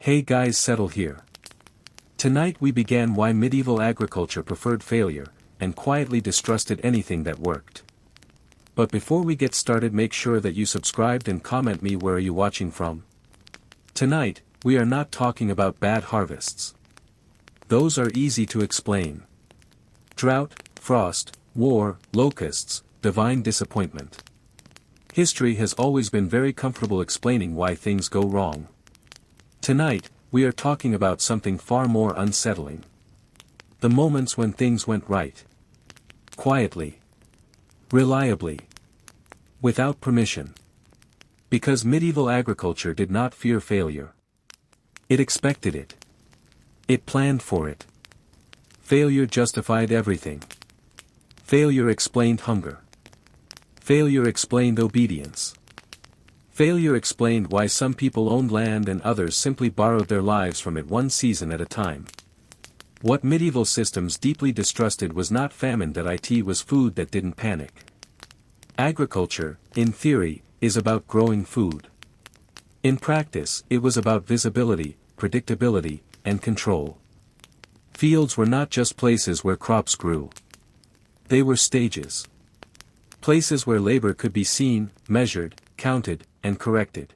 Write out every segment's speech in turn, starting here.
Hey guys, settle here. Tonight we began why medieval agriculture preferred failure, and quietly distrusted anything that worked. But before we get started, make sure that you subscribed and comment me where are you watching from. Tonight, we are not talking about bad harvests. Those are easy to explain. Drought, frost, war, locusts, divine disappointment. History has always been very comfortable explaining why things go wrong. Tonight, we are talking about something far more unsettling. The moments when things went right. Quietly. Reliably. Without permission. Because medieval agriculture did not fear failure. It expected it. It planned for it. Failure justified everything. Failure explained hunger. Failure explained obedience. Failure explained why some people owned land and others simply borrowed their lives from it one season at a time. What medieval systems deeply distrusted was not famine, that it was food that didn't panic. Agriculture, in theory, is about growing food. In practice, it was about visibility, predictability, and control. Fields were not just places where crops grew. They were stages. Places where labor could be seen, measured, counted, and corrected.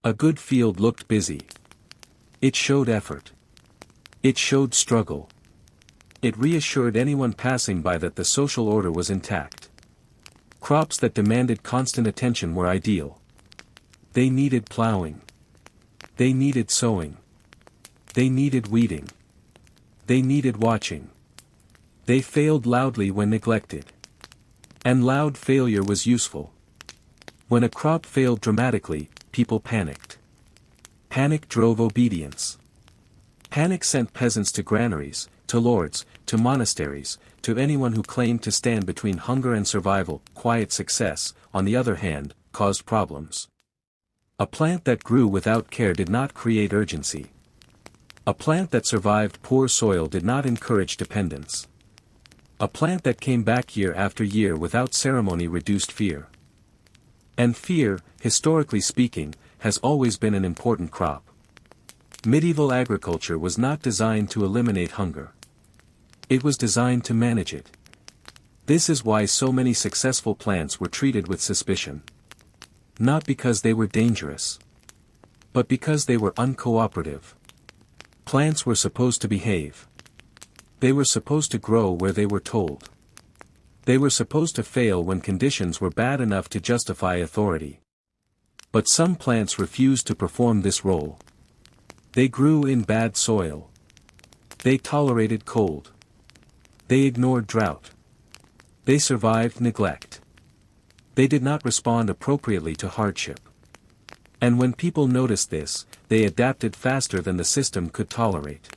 A good field looked busy. It showed effort. It showed struggle. It reassured anyone passing by that the social order was intact. Crops that demanded constant attention were ideal. They needed plowing. They needed sowing. They needed weeding. They needed watching. They failed loudly when neglected. And loud failure was useful. When a crop failed dramatically, people panicked. Panic drove obedience. Panic sent peasants to granaries, to lords, to monasteries, to anyone who claimed to stand between hunger and survival. Quiet success, on the other hand, caused problems. A plant that grew without care did not create urgency. A plant that survived poor soil did not encourage dependence. A plant that came back year after year without ceremony reduced fear. And fear, historically speaking, has always been an important crop. Medieval agriculture was not designed to eliminate hunger. It was designed to manage it. This is why so many successful plants were treated with suspicion. Not because they were dangerous. But because they were uncooperative. Plants were supposed to behave. They were supposed to grow where they were told. They were supposed to fail when conditions were bad enough to justify authority. But some plants refused to perform this role. They grew in bad soil. They tolerated cold. They ignored drought. They survived neglect. They did not respond appropriately to hardship. And when people noticed this, they adapted faster than the system could tolerate.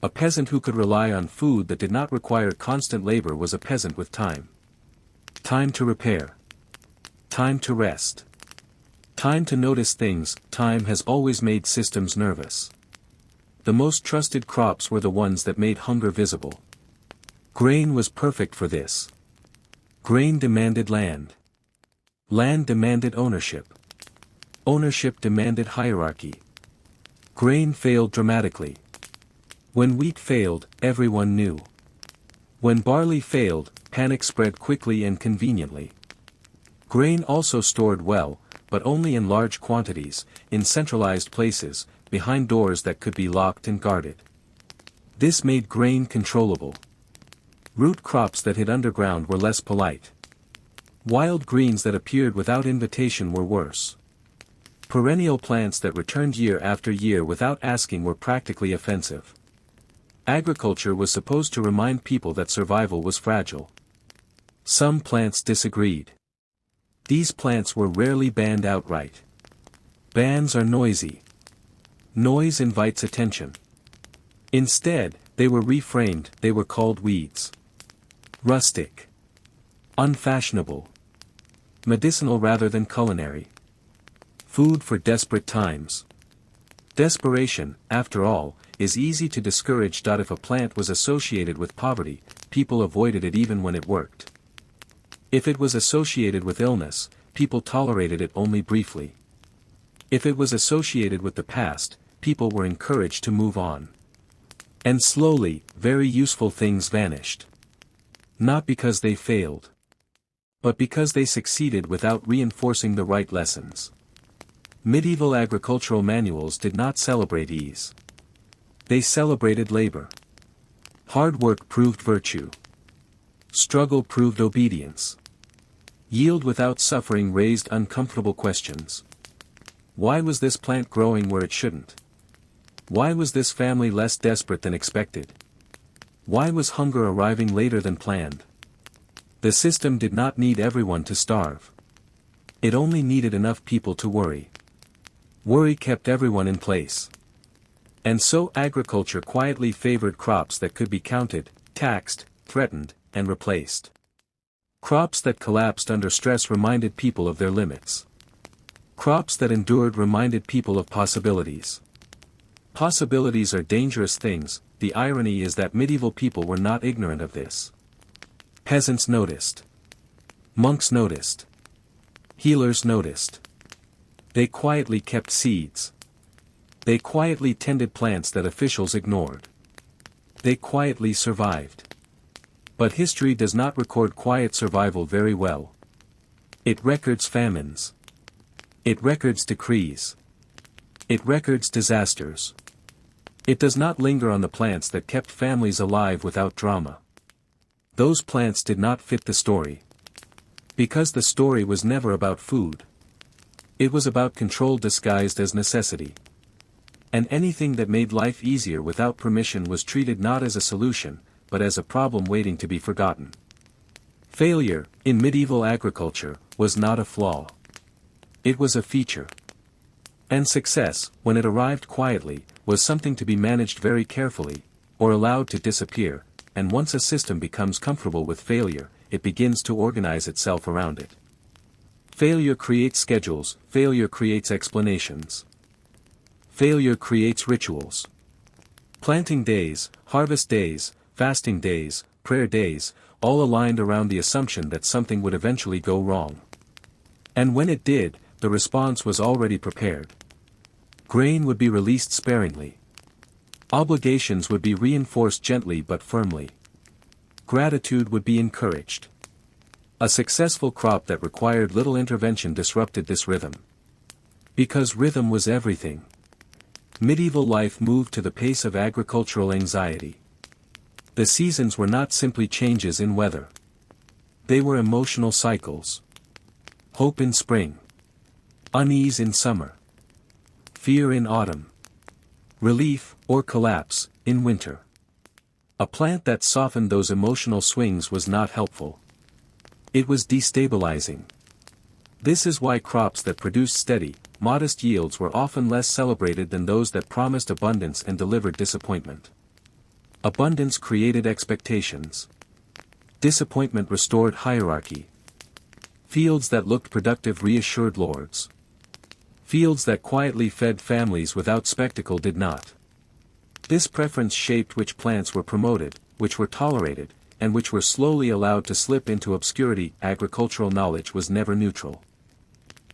A peasant who could rely on food that did not require constant labor was a peasant with time. Time to repair. Time to rest. Time to notice things. Time has always made systems nervous. The most trusted crops were the ones that made hunger visible. Grain was perfect for this. Grain demanded land. Land demanded ownership. Ownership demanded hierarchy. Grain failed dramatically. When wheat failed, everyone knew. When barley failed, panic spread quickly and conveniently. Grain also stored well, but only in large quantities, in centralized places, behind doors that could be locked and guarded. This made grain controllable. Root crops that hid underground were less polite. Wild greens that appeared without invitation were worse. Perennial plants that returned year after year without asking were practically offensive. Agriculture was supposed to remind people that survival was fragile. Some plants disagreed. These plants were rarely banned outright. Bans are noisy. Noise invites attention. Instead, they were reframed. They were called weeds. Rustic. Unfashionable. Medicinal rather than culinary. Food for desperate times. Desperation, after all, is easy to discourage. If a plant was associated with poverty, people avoided it even when it worked. If it was associated with illness, people tolerated it only briefly. If it was associated with the past, people were encouraged to move on. And slowly, very useful things vanished. Not because they failed, but because they succeeded without reinforcing the right lessons. Medieval agricultural manuals did not celebrate ease. They celebrated labor. Hard work proved virtue. Struggle proved obedience. Yield without suffering raised uncomfortable questions. Why was this plant growing where it shouldn't? Why was this family less desperate than expected? Why was hunger arriving later than planned? The system did not need everyone to starve. It only needed enough people to worry. Worry kept everyone in place. And so agriculture quietly favored crops that could be counted, taxed, threatened, and replaced. Crops that collapsed under stress reminded people of their limits. Crops that endured reminded people of possibilities. Possibilities are dangerous things. The irony is that medieval people were not ignorant of this. Peasants noticed. Monks noticed. Healers noticed. They quietly kept seeds. They quietly tended plants that officials ignored. They quietly survived. But history does not record quiet survival very well. It records famines. It records decrees. It records disasters. It does not linger on the plants that kept families alive without drama. Those plants did not fit the story. Because the story was never about food. It was about control disguised as necessity. And anything that made life easier without permission was treated not as a solution, but as a problem waiting to be forgotten. Failure, in medieval agriculture, was not a flaw. It was a feature. And success, when it arrived quietly, was something to be managed very carefully, or allowed to disappear, and once a system becomes comfortable with failure, it begins to organize itself around it. Failure creates schedules, failure creates explanations. Failure creates rituals. Planting days, harvest days, fasting days, prayer days, all aligned around the assumption that something would eventually go wrong. And when it did, the response was already prepared. Grain would be released sparingly. Obligations would be reinforced gently but firmly. Gratitude would be encouraged. A successful crop that required little intervention disrupted this rhythm. Because rhythm was everything. Medieval life moved to the pace of agricultural anxiety. The seasons were not simply changes in weather. They were emotional cycles. Hope in spring. Unease in summer. Fear in autumn. Relief, or collapse, in winter. A plant that softened those emotional swings was not helpful. It was destabilizing. This is why crops that produced steady, modest yields were often less celebrated than those that promised abundance and delivered disappointment. Abundance created expectations. Disappointment restored hierarchy. Fields that looked productive reassured lords. Fields that quietly fed families without spectacle did not. This preference shaped which plants were promoted, which were tolerated, and which were slowly allowed to slip into obscurity. Agricultural knowledge was never neutral.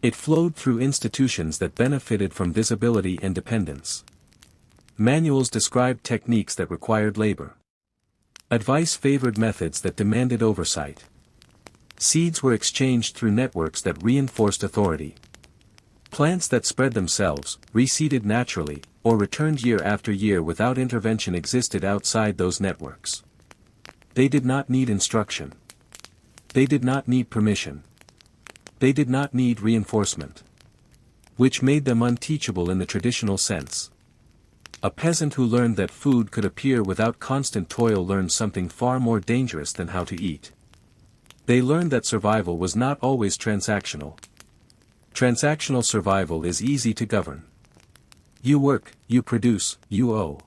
It flowed through institutions that benefited from visibility and dependence. Manuals described techniques that required labor. Advice favored methods that demanded oversight. Seeds were exchanged through networks that reinforced authority. Plants that spread themselves, reseeded naturally, or returned year after year without intervention existed outside those networks. They did not need instruction. They did not need permission. They did not need reinforcement. Which made them unteachable in the traditional sense. A peasant who learned that food could appear without constant toil learned something far more dangerous than how to eat. They learned that survival was not always transactional. Transactional survival is easy to govern. You work, you produce, you owe.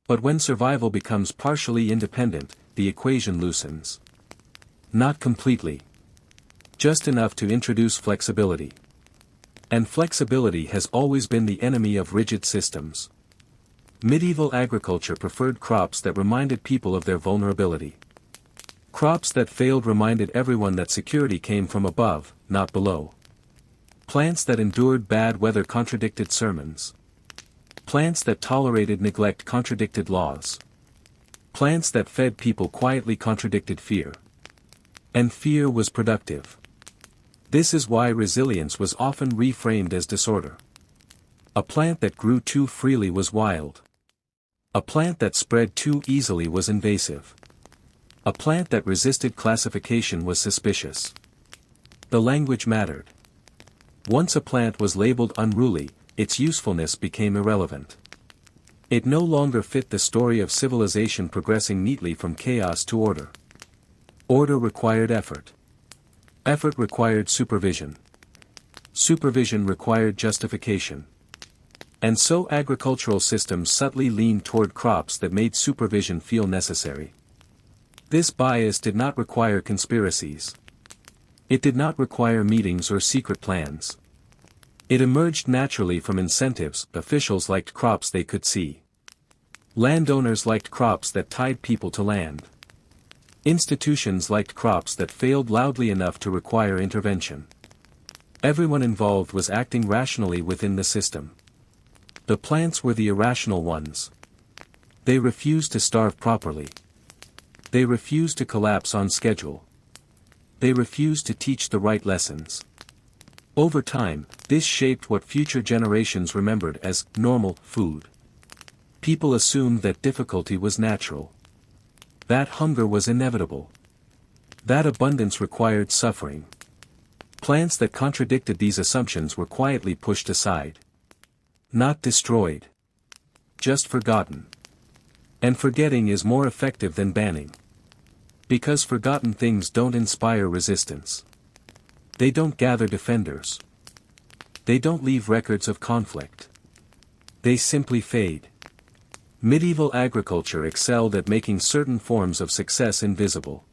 But when survival becomes partially independent, the equation loosens. Not completely. Just enough to introduce flexibility. And flexibility has always been the enemy of rigid systems. Medieval agriculture preferred crops that reminded people of their vulnerability. Crops that failed reminded everyone that security came from above, not below. Plants that endured bad weather contradicted sermons. Plants that tolerated neglect contradicted laws. Plants that fed people quietly contradicted fear. And fear was productive. This is why resilience was often reframed as disorder. A plant that grew too freely was wild. A plant that spread too easily was invasive. A plant that resisted classification was suspicious. The language mattered. Once a plant was labeled unruly, its usefulness became irrelevant. It no longer fit the story of civilization progressing neatly from chaos to order. Order required effort. Effort required supervision. Supervision required justification. And so agricultural systems subtly leaned toward crops that made supervision feel necessary. This bias did not require conspiracies. It did not require meetings or secret plans. It emerged naturally from incentives. Officials liked crops they could see. Landowners liked crops that tied people to land. Institutions liked crops that failed loudly enough to require intervention. Everyone involved was acting rationally within the system. The plants were the irrational ones. They refused to starve properly. They refused to collapse on schedule. They refused to teach the right lessons. Over time, this shaped what future generations remembered as normal food. People assumed that difficulty was natural. That hunger was inevitable. That abundance required suffering. Plants that contradicted these assumptions were quietly pushed aside. Not destroyed. Just forgotten. And forgetting is more effective than banning. Because forgotten things don't inspire resistance. They don't gather defenders. They don't leave records of conflict. They simply fade. Medieval agriculture excelled at making certain forms of success invisible.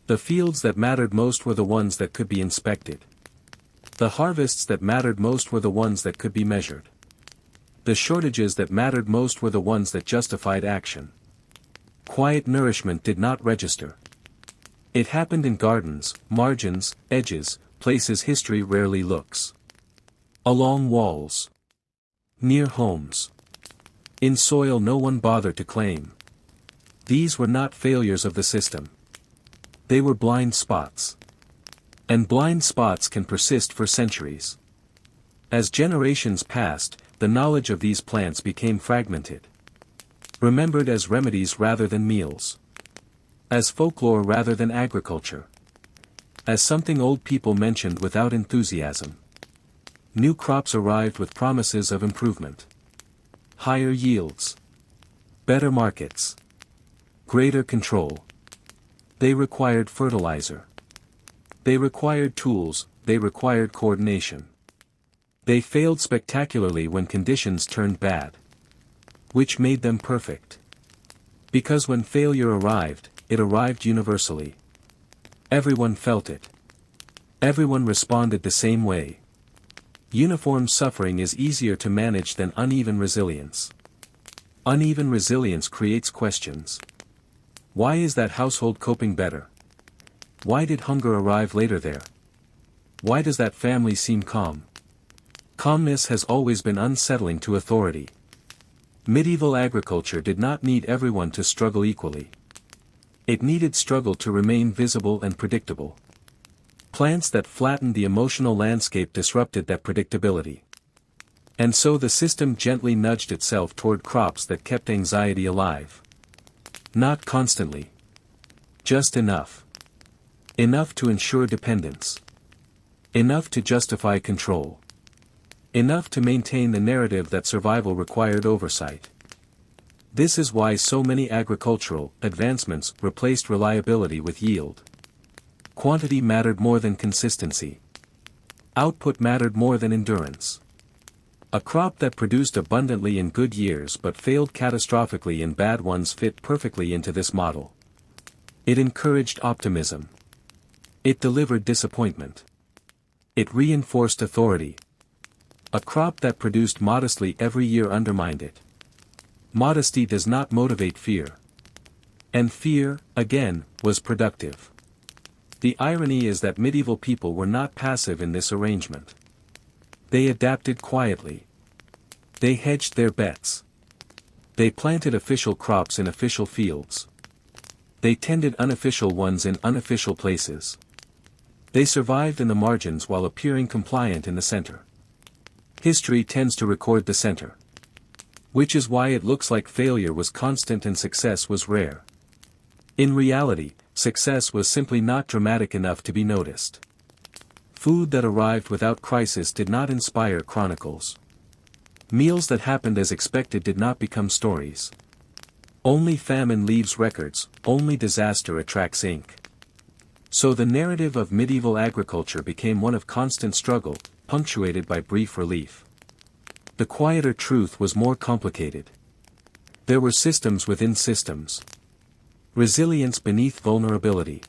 The fields that mattered most were the ones that could be inspected. The harvests that mattered most were the ones that could be measured. The shortages that mattered most were the ones that justified action. Quiet nourishment did not register. It happened in gardens, margins, edges, places history rarely looks. Along walls. Near homes. In soil no one bothered to claim. These were not failures of the system. They were blind spots. And blind spots can persist for centuries. As generations passed, the knowledge of these plants became fragmented. Remembered as remedies rather than meals. As folklore rather than agriculture. As something old people mentioned without enthusiasm. New crops arrived with promises of improvement. Higher yields. Better markets. Greater control. They required fertilizer. They required tools, they required coordination. They failed spectacularly when conditions turned bad. Which made them perfect. Because when failure arrived, it arrived universally. Everyone felt it. Everyone responded the same way. Uniform suffering is easier to manage than uneven resilience. Uneven resilience creates questions. Why is that household coping better? Why did hunger arrive later there? Why does that family seem calm? Calmness has always been unsettling to authority. Medieval agriculture did not need everyone to struggle equally. It needed struggle to remain visible and predictable. Plants that flattened the emotional landscape disrupted that predictability. And so the system gently nudged itself toward crops that kept anxiety alive. Not constantly. Just enough. Enough to ensure dependence. Enough to justify control. Enough to maintain the narrative that survival required oversight. This is why so many agricultural advancements replaced reliability with yield. Quantity mattered more than consistency. Output mattered more than endurance. A crop that produced abundantly in good years but failed catastrophically in bad ones fit perfectly into this model. It encouraged optimism. It delivered disappointment. It reinforced authority. A crop that produced modestly every year undermined it. Modesty does not motivate fear. And fear, again, was productive. The irony is that medieval people were not passive in this arrangement. They adapted quietly. They hedged their bets. They planted official crops in official fields. They tended unofficial ones in unofficial places. They survived in the margins while appearing compliant in the center. History tends to record the center. Which is why it looks like failure was constant and success was rare. In reality, success was simply not dramatic enough to be noticed. Food that arrived without crisis did not inspire chronicles. Meals that happened as expected did not become stories. Only famine leaves records, only disaster attracts ink. So the narrative of medieval agriculture became one of constant struggle, punctuated by brief relief. The quieter truth was more complicated. There were systems within systems. Resilience beneath vulnerability.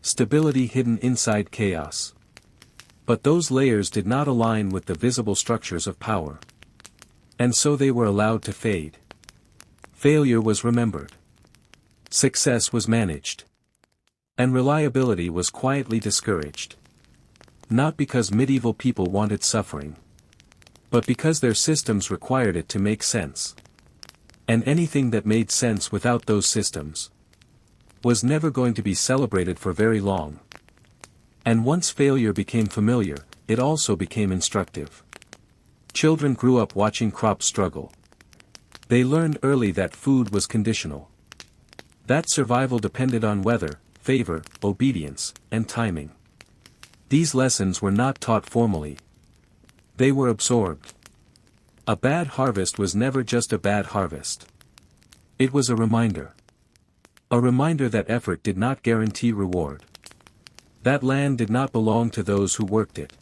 Stability hidden inside chaos. But those layers did not align with the visible structures of power. And so they were allowed to fade. Failure was remembered. Success was managed. And reliability was quietly discouraged. Not because medieval people wanted suffering. But because their systems required it to make sense. And anything that made sense without those systems was never going to be celebrated for very long. And once failure became familiar, it also became instructive. Children grew up watching crops struggle. They learned early that food was conditional. That survival depended on weather, favor, obedience, and timing. These lessons were not taught formally. They were absorbed. A bad harvest was never just a bad harvest. It was a reminder. A reminder that effort did not guarantee reward. That land did not belong to those who worked it.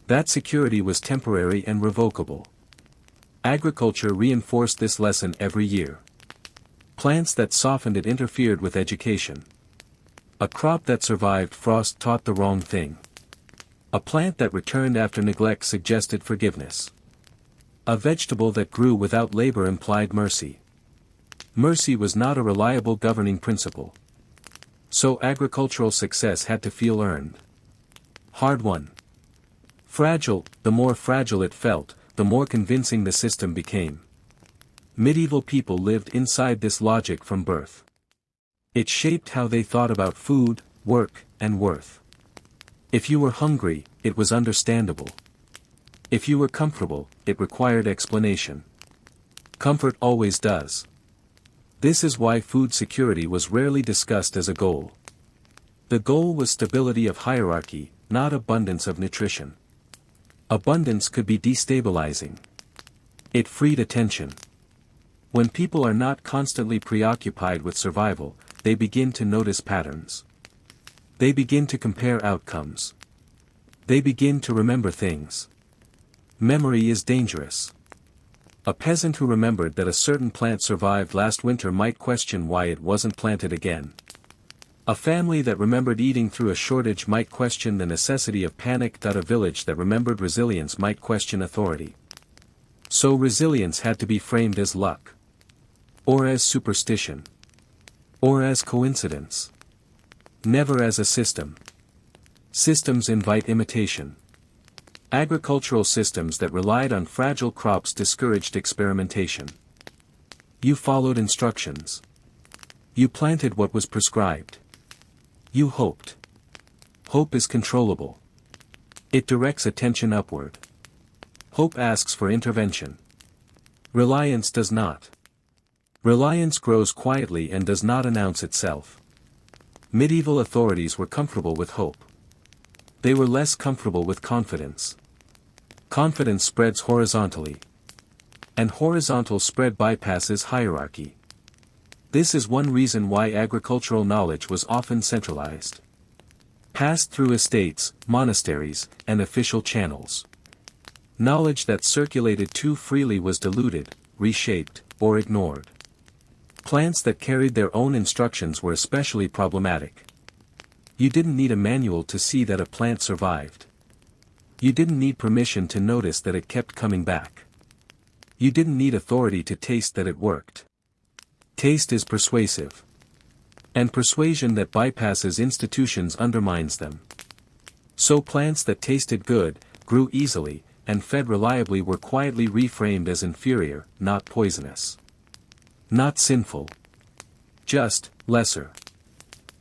That security was temporary and revocable. Agriculture reinforced this lesson every year. Plants that softened it interfered with education. A crop that survived frost taught the wrong thing. A plant that returned after neglect suggested forgiveness. A vegetable that grew without labor implied mercy. Mercy was not a reliable governing principle. So agricultural success had to feel earned. Hard-won. Fragile, the more fragile it felt, the more convincing the system became. Medieval people lived inside this logic from birth. It shaped how they thought about food, work, and worth. If you were hungry, it was understandable. If you were comfortable, it required explanation. Comfort always does. This is why food security was rarely discussed as a goal. The goal was stability of hierarchy, not abundance of nutrition. Abundance could be destabilizing. It freed attention. When people are not constantly preoccupied with survival, they begin to notice patterns. They begin to compare outcomes. They begin to remember things. Memory is dangerous. A peasant who remembered that a certain plant survived last winter might question why it wasn't planted again. A family that remembered eating through a shortage might question the necessity of panic. A village that remembered resilience might question authority. So resilience had to be framed as luck. Or as superstition. Or as coincidence. Never as a system. Systems invite imitation. Agricultural systems that relied on fragile crops discouraged experimentation. You followed instructions. You planted what was prescribed. You hoped. Hope is controllable. It directs attention upward. Hope asks for intervention. Reliance does not. Reliance grows quietly and does not announce itself. Medieval authorities were comfortable with hope. They were less comfortable with confidence. Confidence spreads horizontally. And horizontal spread bypasses hierarchy. This is one reason why agricultural knowledge was often centralized. Passed through estates, monasteries, and official channels. Knowledge that circulated too freely was diluted, reshaped, or ignored. Plants that carried their own instructions were especially problematic. You didn't need a manual to see that a plant survived. You didn't need permission to notice that it kept coming back. You didn't need authority to taste that it worked. Taste is persuasive. And persuasion that bypasses institutions undermines them. So plants that tasted good, grew easily, and fed reliably were quietly reframed as inferior, not poisonous. Not sinful. Just, lesser.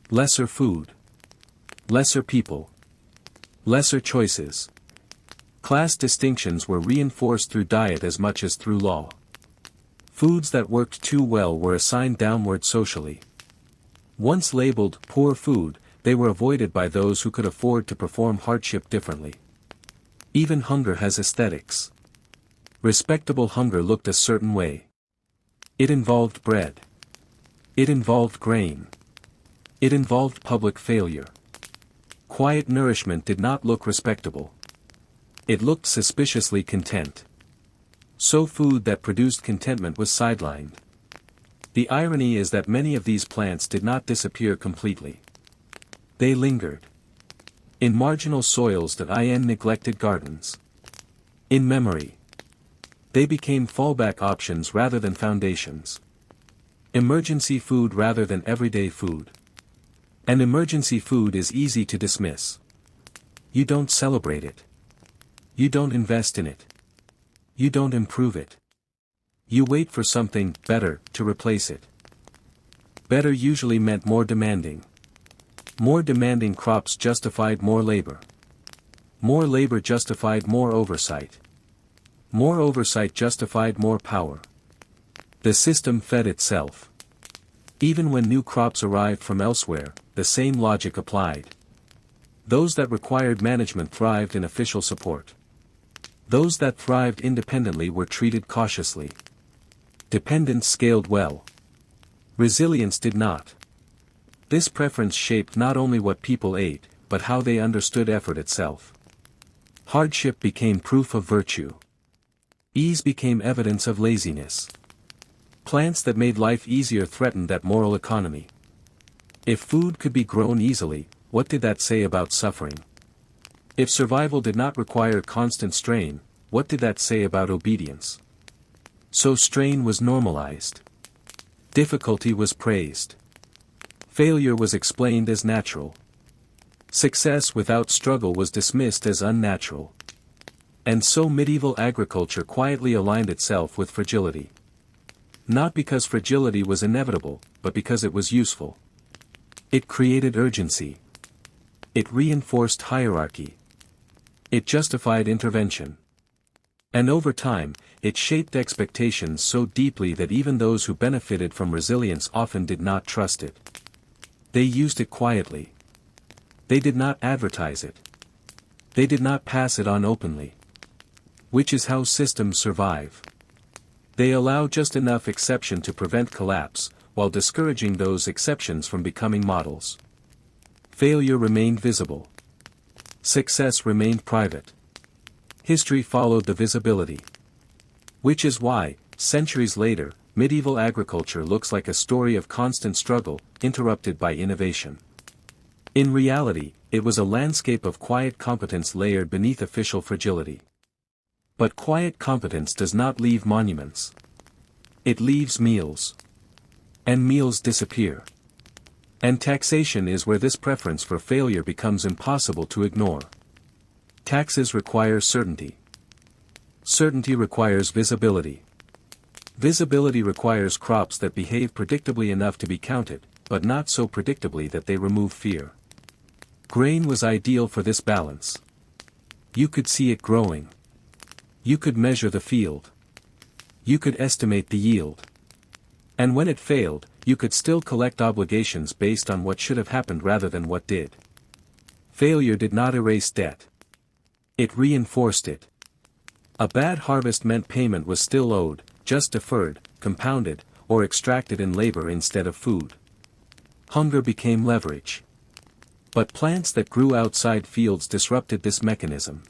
Lesser food. Lesser people. Lesser choices. Class distinctions were reinforced through diet as much as through law. Foods that worked too well were assigned downward socially. Once labeled poor food, they were avoided by those who could afford to perform hardship differently. Even hunger has aesthetics. Respectable hunger looked a certain way. It involved bread. It involved grain. It involved public failure. Quiet nourishment did not look respectable. It looked suspiciously content. So food that produced contentment was sidelined. The irony is that many of these plants did not disappear completely. They lingered. In marginal soils that neglected gardens. In memory. They became fallback options rather than foundations. Emergency food rather than everyday food. And emergency food is easy to dismiss. You don't celebrate it. You don't invest in it. You don't improve it. You wait for something better to replace it. Better usually meant more demanding. More demanding crops justified more labor. More labor justified more oversight. More oversight justified more power. The system fed itself. Even when new crops arrived from elsewhere, the same logic applied. Those that required management thrived in official support. Those that thrived independently were treated cautiously. Dependence scaled well. Resilience did not. This preference shaped not only what people ate, but how they understood effort itself. Hardship became proof of virtue. Ease became evidence of laziness. Plants that made life easier threatened that moral economy. If food could be grown easily, what did that say about suffering? If survival did not require constant strain, what did that say about obedience? So strain was normalized. Difficulty was praised. Failure was explained as natural. Success without struggle was dismissed as unnatural. And so medieval agriculture quietly aligned itself with fragility. Not because fragility was inevitable, but because it was useful. It created urgency. It reinforced hierarchy. It justified intervention. And over time, it shaped expectations so deeply that even those who benefited from resilience often did not trust it. They used it quietly. They did not advertise it. They did not pass it on openly. Which is how systems survive. They allow just enough exception to prevent collapse, while discouraging those exceptions from becoming models. Failure remained visible. Success remained private. History followed the visibility. Which is why, centuries later, medieval agriculture looks like a story of constant struggle, interrupted by innovation. In reality, it was a landscape of quiet competence layered beneath official fragility. But quiet competence does not leave monuments. It leaves meals. And meals disappear. And taxation is where this preference for failure becomes impossible to ignore. Taxes require certainty. Certainty requires visibility. Visibility requires crops that behave predictably enough to be counted, but not so predictably that they remove fear. Grain was ideal for this balance. You could see it growing. You could measure the field. You could estimate the yield. And when it failed, you could still collect obligations based on what should have happened rather than what did. Failure did not erase debt. It reinforced it. A bad harvest meant payment was still owed, just deferred, compounded, or extracted in labor instead of food. Hunger became leverage. But plants that grew outside fields disrupted this mechanism.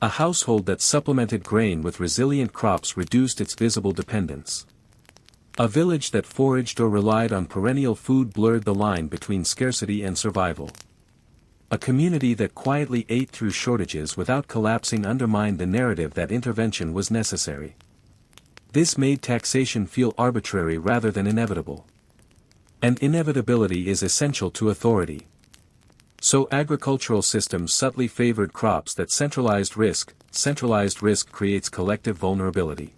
A household that supplemented grain with resilient crops reduced its visible dependence. A village that foraged or relied on perennial food blurred the line between scarcity and survival. A community that quietly ate through shortages without collapsing undermined the narrative that intervention was necessary. This made taxation feel arbitrary rather than inevitable. And inevitability is essential to authority. So agricultural systems subtly favored crops that centralized risk, centralized risk creates collective vulnerability.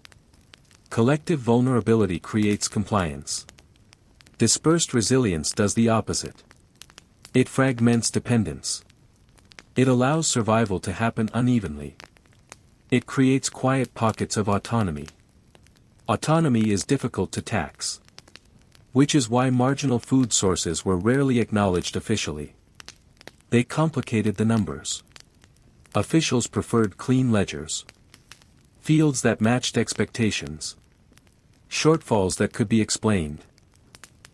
Collective vulnerability creates compliance. Dispersed resilience does the opposite. It fragments dependence. It allows survival to happen unevenly. It creates quiet pockets of autonomy. Autonomy is difficult to tax. Which is why marginal food sources were rarely acknowledged officially. They complicated the numbers. Officials preferred clean ledgers. Fields that matched expectations. Shortfalls that could be explained.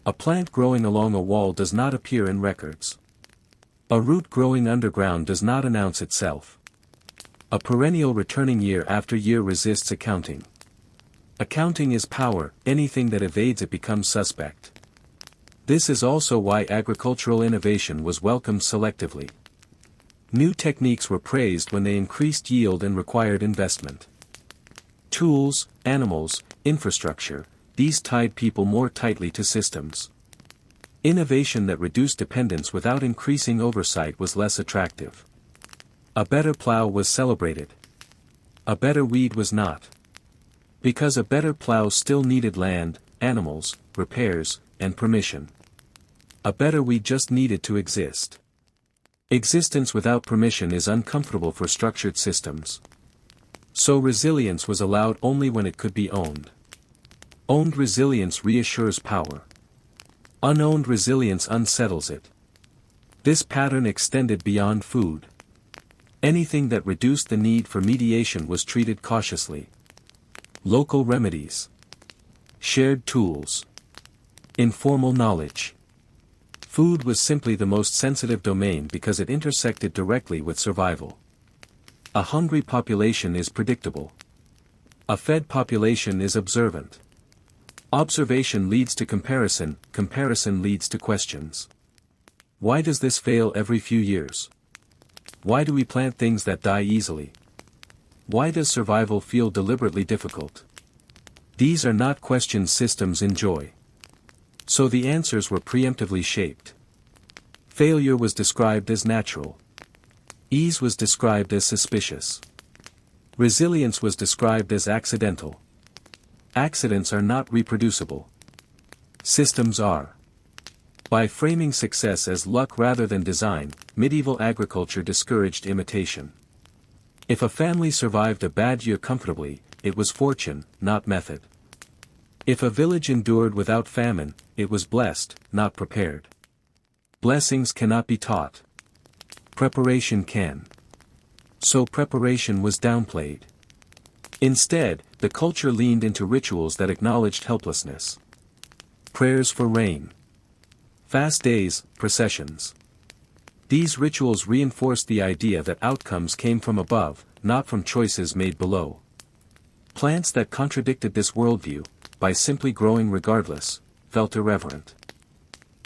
A plant growing along a wall does not appear in records. A root growing underground does not announce itself. A perennial returning year after year resists accounting. Accounting is power, anything that evades it becomes suspect. This is also why agricultural innovation was welcomed selectively. New techniques were praised when they increased yield and required investment. Tools, animals, infrastructure, these tied people more tightly to systems. Innovation that reduced dependence without increasing oversight was less attractive. A better plow was celebrated. A better weed was not. Because a better plow still needed land, animals, repairs, and permission. A better weed just needed to exist. Existence without permission is uncomfortable for structured systems. So resilience was allowed only when it could be owned. Owned resilience reassures power. Unowned resilience unsettles it. This pattern extended beyond food. Anything that reduced the need for mediation was treated cautiously. Local remedies. Shared tools. Informal knowledge. Food was simply the most sensitive domain because it intersected directly with survival. A hungry population is predictable. A fed population is observant. Observation leads to comparison, comparison leads to questions. Why does this fail every few years? Why do we plant things that die easily? Why does survival feel deliberately difficult? These are not questions systems enjoy. So the answers were preemptively shaped. Failure was described as natural. Ease was described as suspicious. Resilience was described as accidental. Accidents are not reproducible. Systems are. By framing success as luck rather than design, medieval agriculture discouraged imitation. If a family survived a bad year comfortably, it was fortune, not method. If a village endured without famine, it was blessed, not prepared. Blessings cannot be taught. Preparation can. So preparation was downplayed. Instead, the culture leaned into rituals that acknowledged helplessness. Prayers for rain. Fast days, processions. These rituals reinforced the idea that outcomes came from above, not from choices made below. Plants that contradicted this worldview, by simply growing regardless, felt irreverent.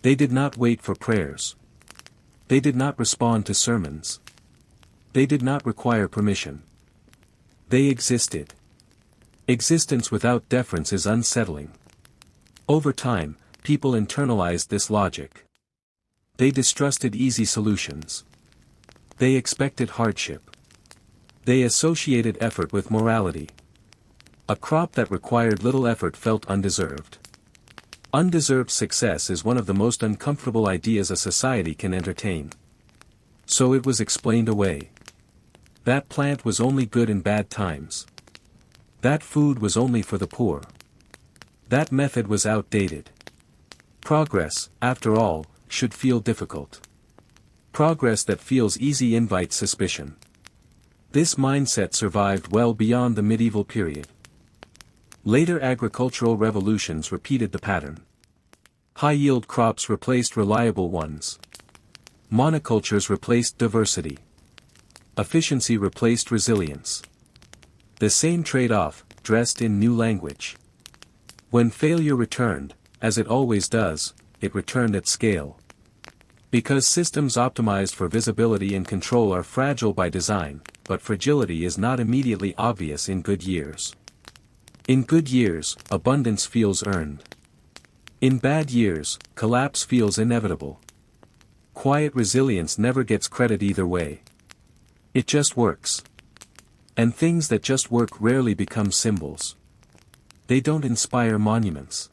They did not wait for prayers. They did not respond to sermons. They did not require permission. They existed. Existence without deference is unsettling. Over time, people internalized this logic. They distrusted easy solutions. They expected hardship. They associated effort with morality. A crop that required little effort felt undeserved. Undeserved success is one of the most uncomfortable ideas a society can entertain. So it was explained away. That plant was only good in bad times. That food was only for the poor. That method was outdated. Progress, after all, should feel difficult. Progress that feels easy invites suspicion. This mindset survived well beyond the medieval period. Later agricultural revolutions repeated the pattern. High-yield crops replaced reliable ones. Monocultures replaced diversity. Efficiency replaced resilience. The same trade-off, dressed in new language. When failure returned, as it always does, it returned at scale. Because systems optimized for visibility and control are fragile by design, but fragility is not immediately obvious in good years. In good years, abundance feels earned. In bad years, collapse feels inevitable. Quiet resilience never gets credit either way. It just works. And things that just work rarely become symbols. They don't inspire monuments.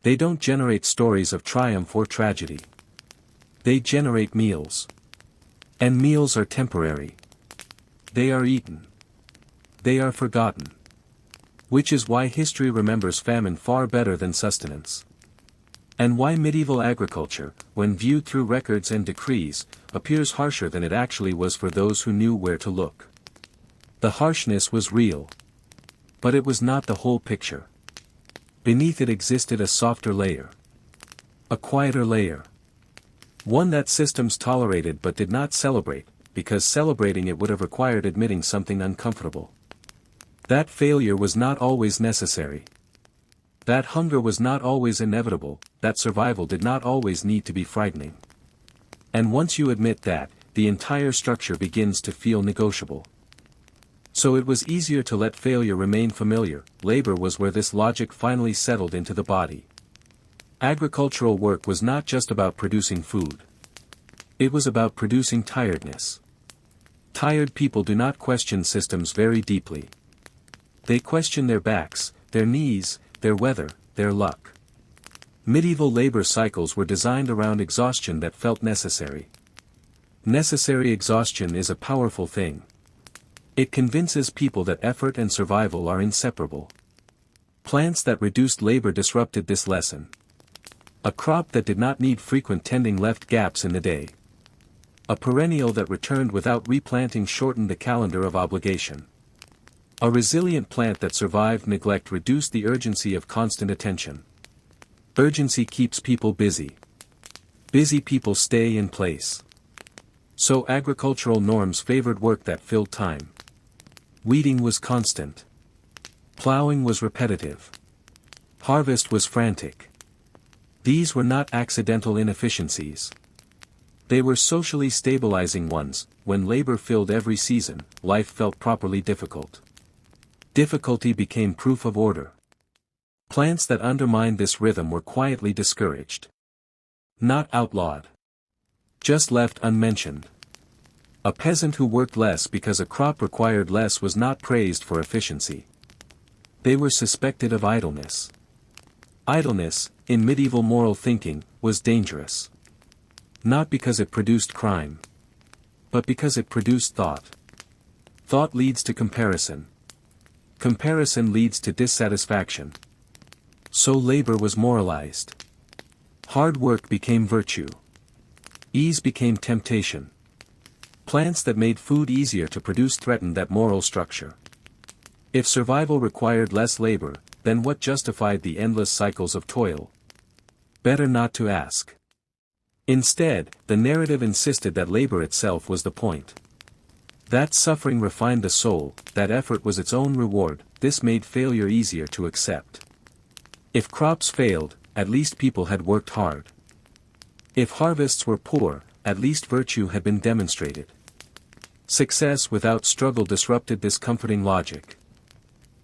They don't generate stories of triumph or tragedy. They generate meals. And meals are temporary. They are eaten. They are forgotten. Which is why history remembers famine far better than sustenance. And why medieval agriculture, when viewed through records and decrees, appears harsher than it actually was for those who knew where to look. The harshness was real. But it was not the whole picture. Beneath it existed a softer layer. A quieter layer. One that systems tolerated but did not celebrate, because celebrating it would have required admitting something uncomfortable. That failure was not always necessary. That hunger was not always inevitable, that survival did not always need to be frightening. And once you admit that, the entire structure begins to feel negotiable. So it was easier to let failure remain familiar. Labor was where this logic finally settled into the body. Agricultural work was not just about producing food. It was about producing tiredness. Tired people do not question systems very deeply. They question their backs, their knees, their weather, their luck. Medieval labor cycles were designed around exhaustion that felt necessary. Necessary exhaustion is a powerful thing. It convinces people that effort and survival are inseparable. Plants that reduced labor disrupted this lesson. A crop that did not need frequent tending left gaps in the day. A perennial that returned without replanting shortened the calendar of obligation. A resilient plant that survived neglect reduced the urgency of constant attention. Urgency keeps people busy. Busy people stay in place. So agricultural norms favored work that filled time. Weeding was constant. Plowing was repetitive. Harvest was frantic. These were not accidental inefficiencies. They were socially stabilizing ones. When labor filled every season, life felt properly difficult. Difficulty became proof of order. Plants that undermined this rhythm were quietly discouraged. Not outlawed. Just left unmentioned. A peasant who worked less because a crop required less was not praised for efficiency. They were suspected of idleness. Idleness, in medieval moral thinking, was dangerous. Not because it produced crime. But because it produced thought. Thought leads to comparison. Comparison leads to dissatisfaction. So labor was moralized. Hard work became virtue. Ease became temptation. Plants that made food easier to produce threatened that moral structure. If survival required less labor, then what justified the endless cycles of toil? Better not to ask. Instead, the narrative insisted that labor itself was the point. That suffering refined the soul, that effort was its own reward. This made failure easier to accept. If crops failed, at least people had worked hard. If harvests were poor, at least virtue had been demonstrated. Success without struggle disrupted this comforting logic.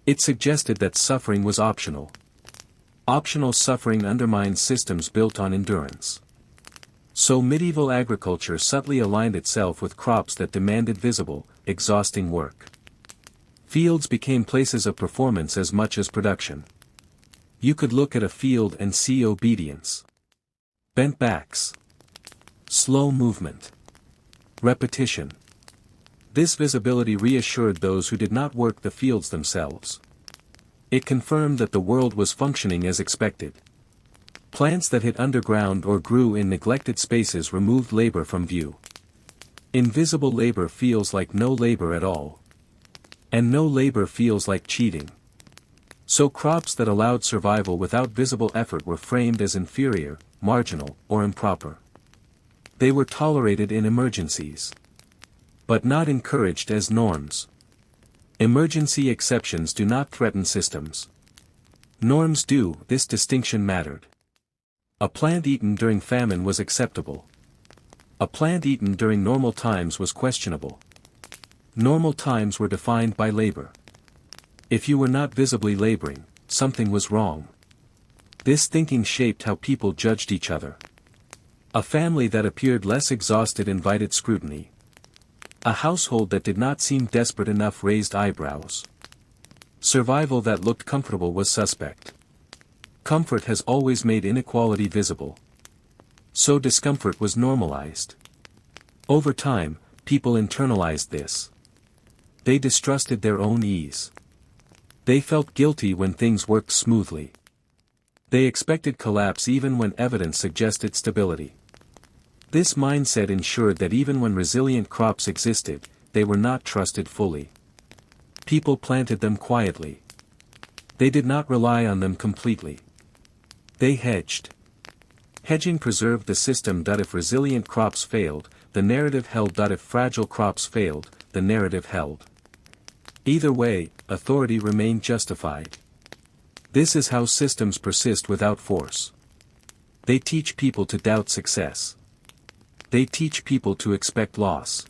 It suggested that suffering was optional. Optional suffering undermines systems built on endurance. So medieval agriculture subtly aligned itself with crops that demanded visible, exhausting work. Fields became places of performance as much as production. You could look at a field and see obedience. Bent backs. Slow movement. Repetition. This visibility reassured those who did not work the fields themselves. It confirmed that the world was functioning as expected. Plants that hid underground or grew in neglected spaces removed labor from view. Invisible labor feels like no labor at all. And no labor feels like cheating. So crops that allowed survival without visible effort were framed as inferior, marginal, or improper. They were tolerated in emergencies. But not encouraged as norms. Emergency exceptions do not threaten systems. Norms do. This distinction mattered. A plant eaten during famine was acceptable. A plant eaten during normal times was questionable. Normal times were defined by labor. If you were not visibly laboring, something was wrong. This thinking shaped how people judged each other. A family that appeared less exhausted invited scrutiny. A household that did not seem desperate enough raised eyebrows. Survival that looked comfortable was suspect. Comfort has always made inequality visible. So discomfort was normalized. Over time, people internalized this. They distrusted their own ease. They felt guilty when things worked smoothly. They expected collapse even when evidence suggested stability. This mindset ensured that even when resilient crops existed, they were not trusted fully. People planted them quietly. They did not rely on them completely. They hedged. Hedging preserved the system that if resilient crops failed, the narrative held, that if fragile crops failed, the narrative held. Either way, authority remained justified. This is how systems persist without force. They teach people to doubt success. They teach people to expect loss.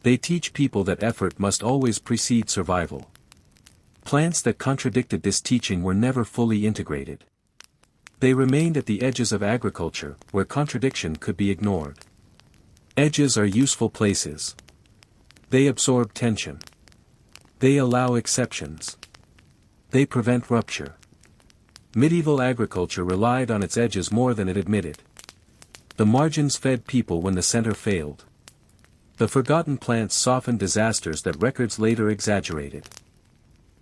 They teach people that effort must always precede survival. Plants that contradicted this teaching were never fully integrated. They remained at the edges of agriculture, where contradiction could be ignored. Edges are useful places. They absorb tension. They allow exceptions. They prevent rupture. Medieval agriculture relied on its edges more than it admitted. The margins fed people when the center failed. The forgotten plants softened disasters that records later exaggerated.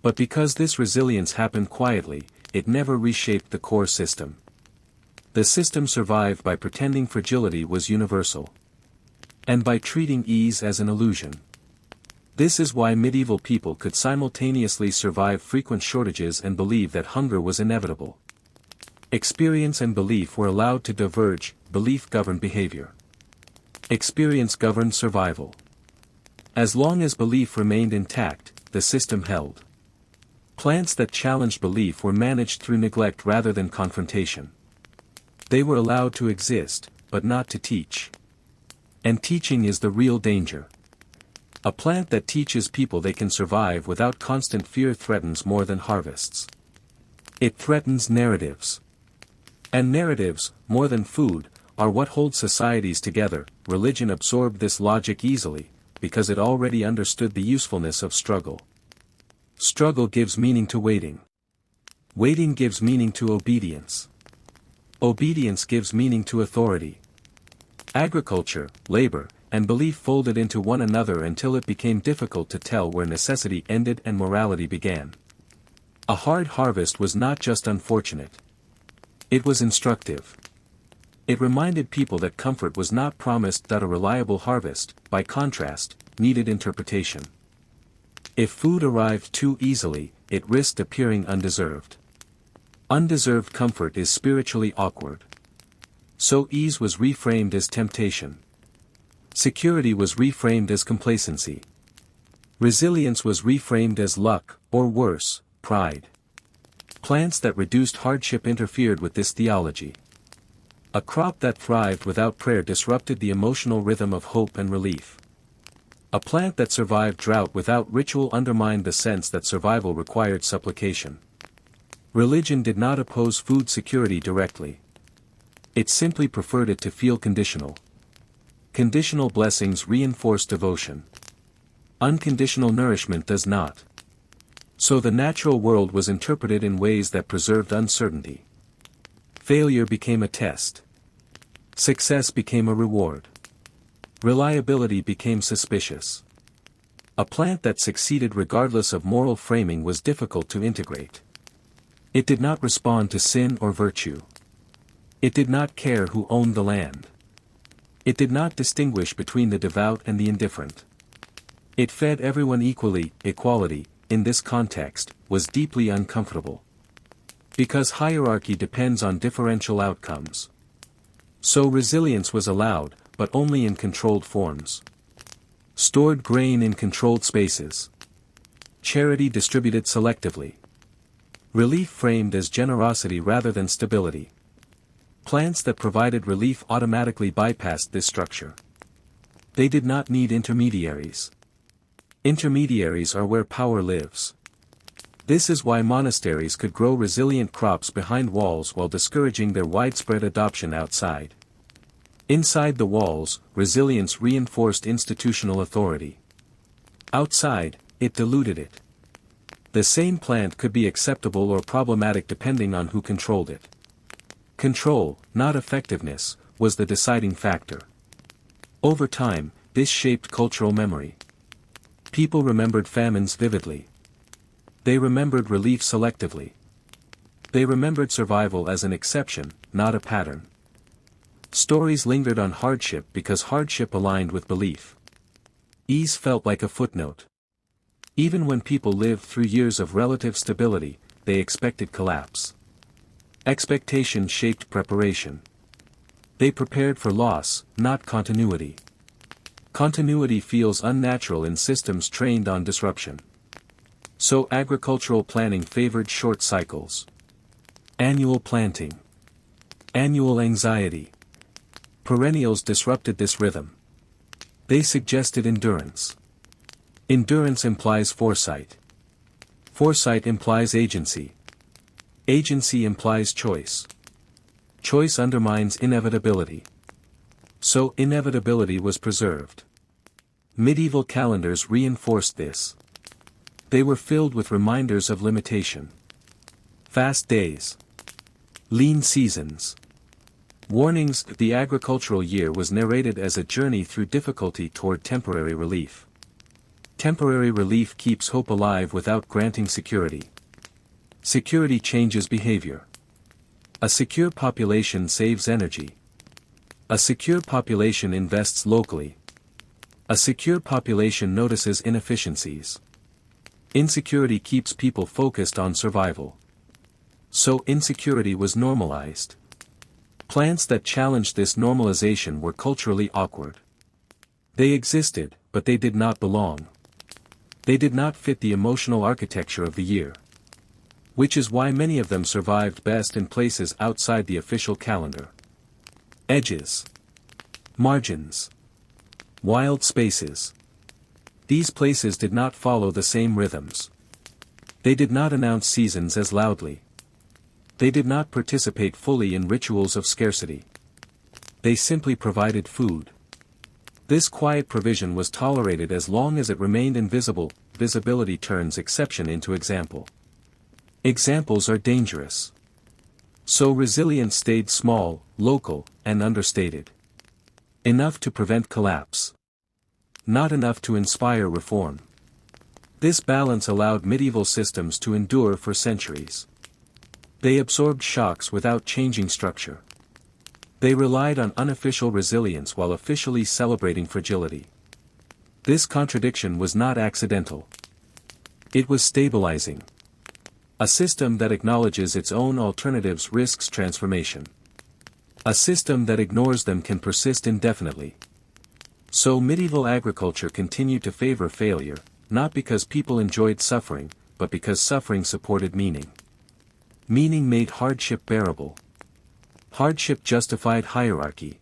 But because this resilience happened quietly, it never reshaped the core system. The system survived by pretending fragility was universal. And by treating ease as an illusion. This is why medieval people could simultaneously survive frequent shortages and believe that hunger was inevitable. Experience and belief were allowed to diverge, belief governed behavior. Experience governed survival. As long as belief remained intact, the system held. Plants that challenged belief were managed through neglect rather than confrontation. They were allowed to exist, but not to teach. And teaching is the real danger. A plant that teaches people they can survive without constant fear threatens more than harvests. It threatens narratives. And narratives, more than food, are what hold societies together. Religion absorbed this logic easily, because it already understood the usefulness of struggle. Struggle gives meaning to waiting. Waiting gives meaning to obedience. Obedience gives meaning to authority. Agriculture, labor, and belief folded into one another until it became difficult to tell where necessity ended and morality began. A hard harvest was not just unfortunate. It was instructive. It reminded people that comfort was not promised, that a reliable harvest, by contrast, needed interpretation. If food arrived too easily, it risked appearing undeserved. Undeserved comfort is spiritually awkward. So ease was reframed as temptation. Security was reframed as complacency. Resilience was reframed as luck, or worse, pride. Plants that reduced hardship interfered with this theology. A crop that thrived without prayer disrupted the emotional rhythm of hope and relief. A plant that survived drought without ritual undermined the sense that survival required supplication. Religion did not oppose food security directly. It simply preferred it to feel conditional. Conditional blessings reinforce devotion. Unconditional nourishment does not. So the natural world was interpreted in ways that preserved uncertainty. Failure became a test. Success became a reward. Reliability became suspicious. A plant that succeeded regardless of moral framing was difficult to integrate. It did not respond to sin or virtue. It did not care who owned the land. It did not distinguish between the devout and the indifferent. It fed everyone equally. Equality, in this context, was deeply uncomfortable. Because hierarchy depends on differential outcomes. So resilience was allowed, but only in controlled forms. Stored grain in controlled spaces. Charity distributed selectively. Relief framed as generosity rather than stability. Plants that provided relief automatically bypassed this structure. They did not need intermediaries. Intermediaries are where power lives. This is why monasteries could grow resilient crops behind walls while discouraging their widespread adoption outside. Inside the walls, resilience reinforced institutional authority. Outside, it diluted it. The same plant could be acceptable or problematic depending on who controlled it. Control, not effectiveness, was the deciding factor. Over time, this shaped cultural memory. People remembered famines vividly. They remembered relief selectively. They remembered survival as an exception, not a pattern. Stories lingered on hardship because hardship aligned with belief. Ease felt like a footnote. Even when people lived through years of relative stability, they expected collapse. Expectation shaped preparation. They prepared for loss, not continuity. Continuity feels unnatural in systems trained on disruption. So agricultural planning favored short cycles. Annual planting. Annual anxiety. Perennials disrupted this rhythm. They suggested endurance. Endurance implies foresight. Foresight implies agency. Agency implies choice. Choice undermines inevitability. So inevitability was preserved. Medieval calendars reinforced this. They were filled with reminders of limitation. Fast days. Lean seasons. Warnings. The agricultural year was narrated as a journey through difficulty toward temporary relief. Temporary relief keeps hope alive without granting security. Security changes behavior. A secure population saves energy. A secure population invests locally. A secure population notices inefficiencies. Insecurity keeps people focused on survival. So insecurity was normalized. Plants that challenged this normalization were culturally awkward. They existed, but they did not belong. They did not fit the emotional architecture of the year. Which is why many of them survived best in places outside the official calendar. Edges. Margins. Wild spaces. These places did not follow the same rhythms. They did not announce seasons as loudly. They did not participate fully in rituals of scarcity. They simply provided food. This quiet provision was tolerated as long as it remained invisible. Visibility turns exception into example. Examples are dangerous. So resilience stayed small, local, and understated. Enough to prevent collapse. Not enough to inspire reform. This balance allowed medieval systems to endure for centuries. They absorbed shocks without changing structure. They relied on unofficial resilience while officially celebrating fragility. This contradiction was not accidental. It was stabilizing. A system that acknowledges its own alternatives risks transformation. A system that ignores them can persist indefinitely. So medieval agriculture continued to favor failure, not because people enjoyed suffering, but because suffering supported meaning. Meaning made hardship bearable. Hardship justified hierarchy.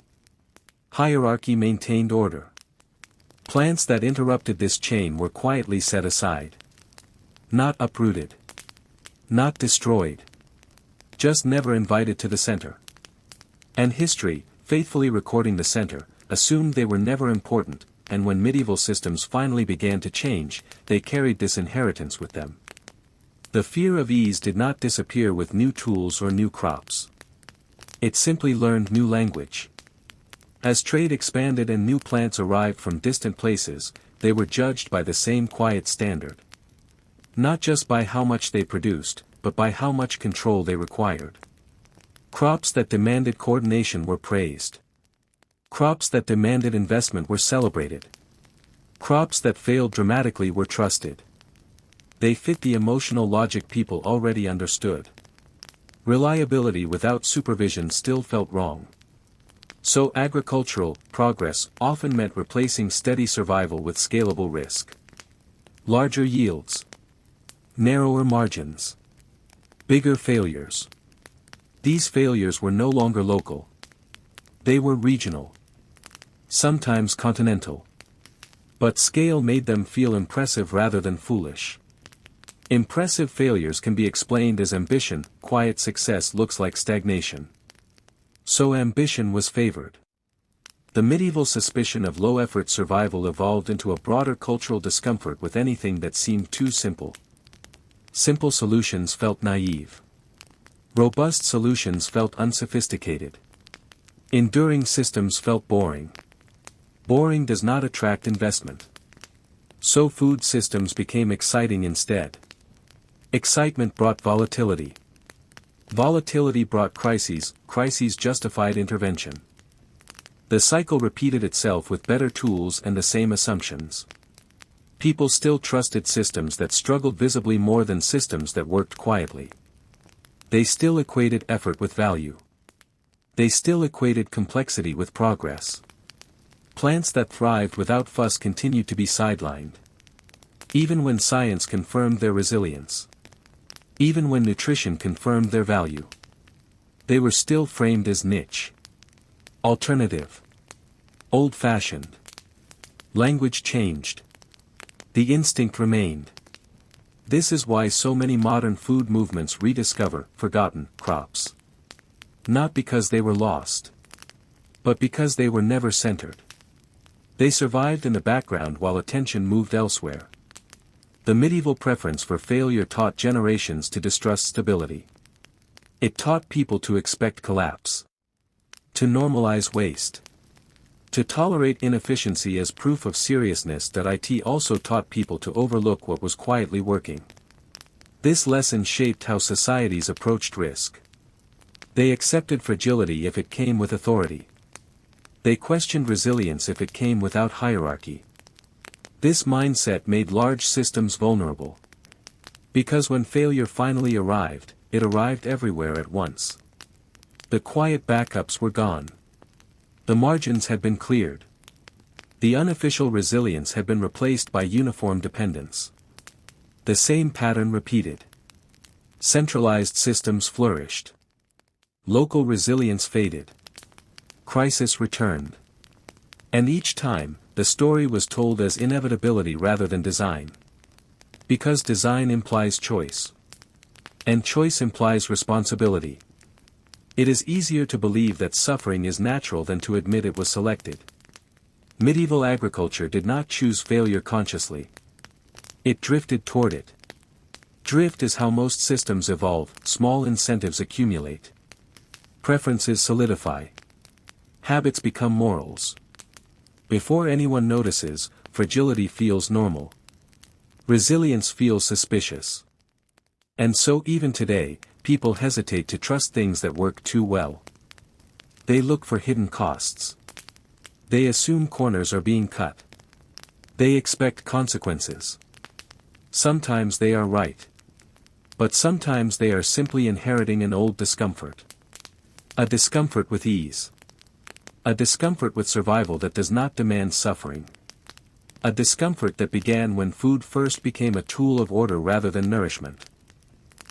Hierarchy maintained order. Plants that interrupted this chain were quietly set aside. Not uprooted. Not destroyed. Just never invited to the center. And history, faithfully recording the center, assumed they were never important, and when medieval systems finally began to change, they carried this inheritance with them. The fear of ease did not disappear with new tools or new crops. It simply learned new language. As trade expanded and new plants arrived from distant places, they were judged by the same quiet standard. Not just by how much they produced, but by how much control they required. Crops that demanded coordination were praised. Crops that demanded investment were celebrated. Crops that failed dramatically were trusted. They fit the emotional logic people already understood. Reliability without supervision still felt wrong. So agricultural progress often meant replacing steady survival with scalable risk. Larger yields. Narrower margins. Bigger failures. These failures were no longer local. They were regional. Sometimes continental. But scale made them feel impressive rather than foolish. Impressive failures can be explained as ambition, quiet success looks like stagnation. So ambition was favored. The medieval suspicion of low-effort survival evolved into a broader cultural discomfort with anything that seemed too simple. Simple solutions felt naive. Robust solutions felt unsophisticated. Enduring systems felt boring. Boring does not attract investment. So food systems became exciting instead. Excitement brought volatility. Volatility brought crises, crises justified intervention. The cycle repeated itself with better tools and the same assumptions. People still trusted systems that struggled visibly more than systems that worked quietly. They still equated effort with value. They still equated complexity with progress. Plants that thrived without fuss continued to be sidelined. Even when science confirmed their resilience. Even when nutrition confirmed their value. They were still framed as niche. Alternative. Old-fashioned. Language changed. The instinct remained. This is why so many modern food movements rediscover forgotten crops. Not because they were lost. But because they were never centered. They survived in the background while attention moved elsewhere. The medieval preference for failure taught generations to distrust stability. It taught people to expect collapse. To normalize waste. To tolerate inefficiency as proof of seriousness. It also taught people to overlook what was quietly working. This lesson shaped how societies approached risk. They accepted fragility if it came with authority. They questioned resilience if it came without hierarchy. This mindset made large systems vulnerable. Because when failure finally arrived, it arrived everywhere at once. The quiet backups were gone. The margins had been cleared. The unofficial resilience had been replaced by uniform dependence. The same pattern repeated. Centralized systems flourished. Local resilience faded. Crisis returned. And each time, the story was told as inevitability rather than design. Because design implies choice. And choice implies responsibility. It is easier to believe that suffering is natural than to admit it was selected. Medieval agriculture did not choose failure consciously. It drifted toward it. Drift is how most systems evolve. Small incentives accumulate. Preferences solidify. Habits become morals. Before anyone notices, fragility feels normal. Resilience feels suspicious. And so even today, people hesitate to trust things that work too well. They look for hidden costs. They assume corners are being cut. They expect consequences. Sometimes they are right. But sometimes they are simply inheriting an old discomfort. A discomfort with ease. A discomfort with survival that does not demand suffering. A discomfort that began when food first became a tool of order rather than nourishment.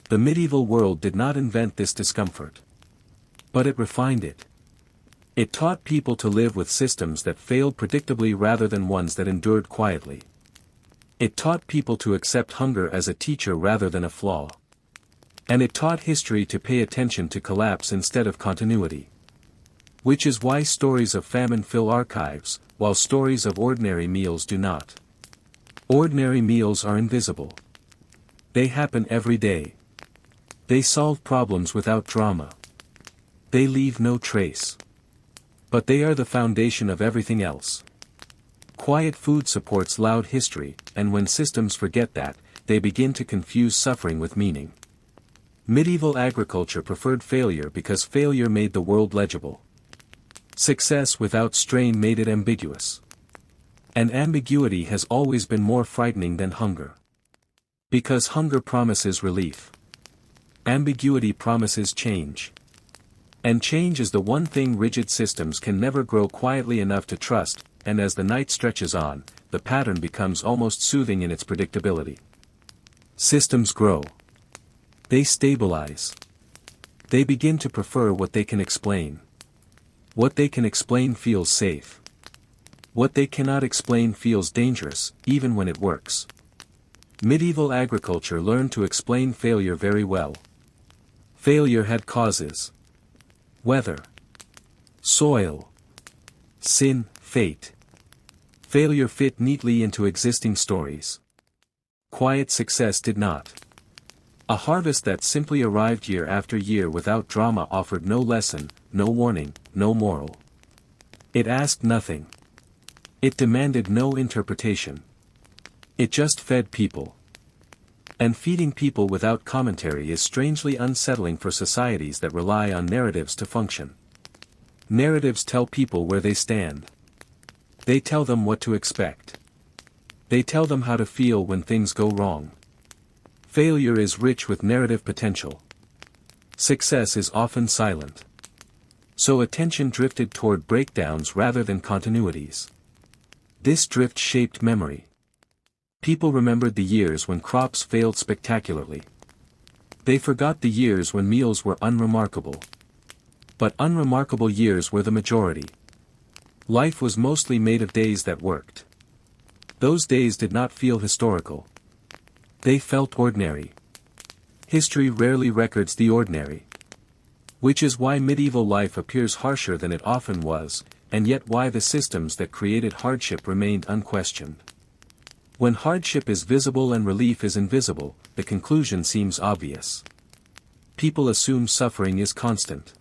The medieval world did not invent this discomfort. But it refined it. It taught people to live with systems that failed predictably rather than ones that endured quietly. It taught people to accept hunger as a teacher rather than a flaw. And it taught history to pay attention to collapse instead of continuity. Which is why stories of famine fill archives, while stories of ordinary meals do not. Ordinary meals are invisible. They happen every day. They solve problems without drama. They leave no trace. But they are the foundation of everything else. Quiet food supports loud history, and when systems forget that, they begin to confuse suffering with meaning. Medieval agriculture preferred failure because failure made the world legible. Success without strain made it ambiguous. And ambiguity has always been more frightening than hunger. Because hunger promises relief. Ambiguity promises change. And change is the one thing rigid systems can never grow quietly enough to trust, and as the night stretches on, the pattern becomes almost soothing in its predictability. Systems grow. They stabilize. They begin to prefer what they can explain. What they can explain feels safe. What they cannot explain feels dangerous, even when it works. Medieval agriculture learned to explain failure very well. Failure had causes. Weather. Soil. sin, fate. Failure fit neatly into existing stories. Quiet success did not. A harvest that simply arrived year after year without drama offered no lesson, no warning, no moral. It asked nothing. It demanded no interpretation. It just fed people. And feeding people without commentary is strangely unsettling for societies that rely on narratives to function. Narratives tell people where they stand. They tell them what to expect. They tell them how to feel when things go wrong. Failure is rich with narrative potential. Success is often silent. So attention drifted toward breakdowns rather than continuities. This drift shaped memory. People remembered the years when crops failed spectacularly. They forgot the years when meals were unremarkable. But unremarkable years were the majority. Life was mostly made of days that worked. Those days did not feel historical. They felt ordinary. History rarely records the ordinary. Which is why medieval life appears harsher than it often was, and yet why the systems that created hardship remained unquestioned. When hardship is visible and relief is invisible, the conclusion seems obvious. People assume suffering is constant.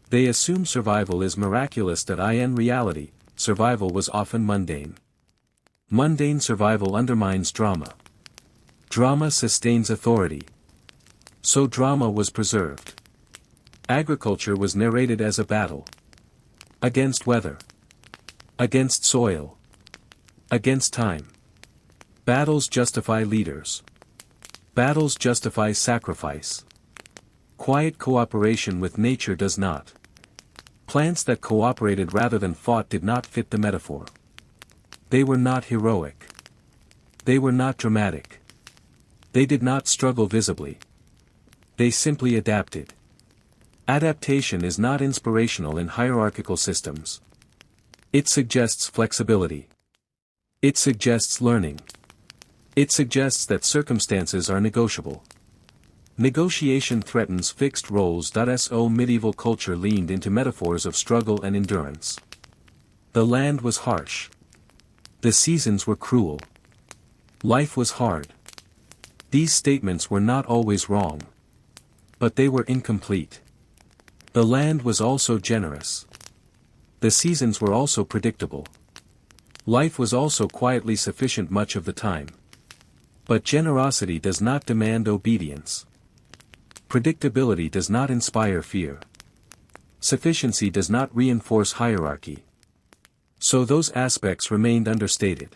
They assume survival is miraculous. In reality, survival was often mundane. Mundane survival undermines drama. Drama sustains authority. So drama was preserved. Agriculture was narrated as a battle. Against weather. Against soil. Against time. Battles justify leaders. Battles justify sacrifice. Quiet cooperation with nature does not. Plants that cooperated rather than fought did not fit the metaphor. They were not heroic. They were not dramatic. They did not struggle visibly. They simply adapted. Adaptation is not inspirational in hierarchical systems. It suggests flexibility. It suggests learning. It suggests that circumstances are negotiable. Negotiation threatens fixed roles. So medieval culture leaned into metaphors of struggle and endurance. The land was harsh. The seasons were cruel. Life was hard. These statements were not always wrong. But they were incomplete. The land was also generous. The seasons were also predictable. Life was also quietly sufficient much of the time. But generosity does not demand obedience. Predictability does not inspire fear. Sufficiency does not reinforce hierarchy. So those aspects remained understated.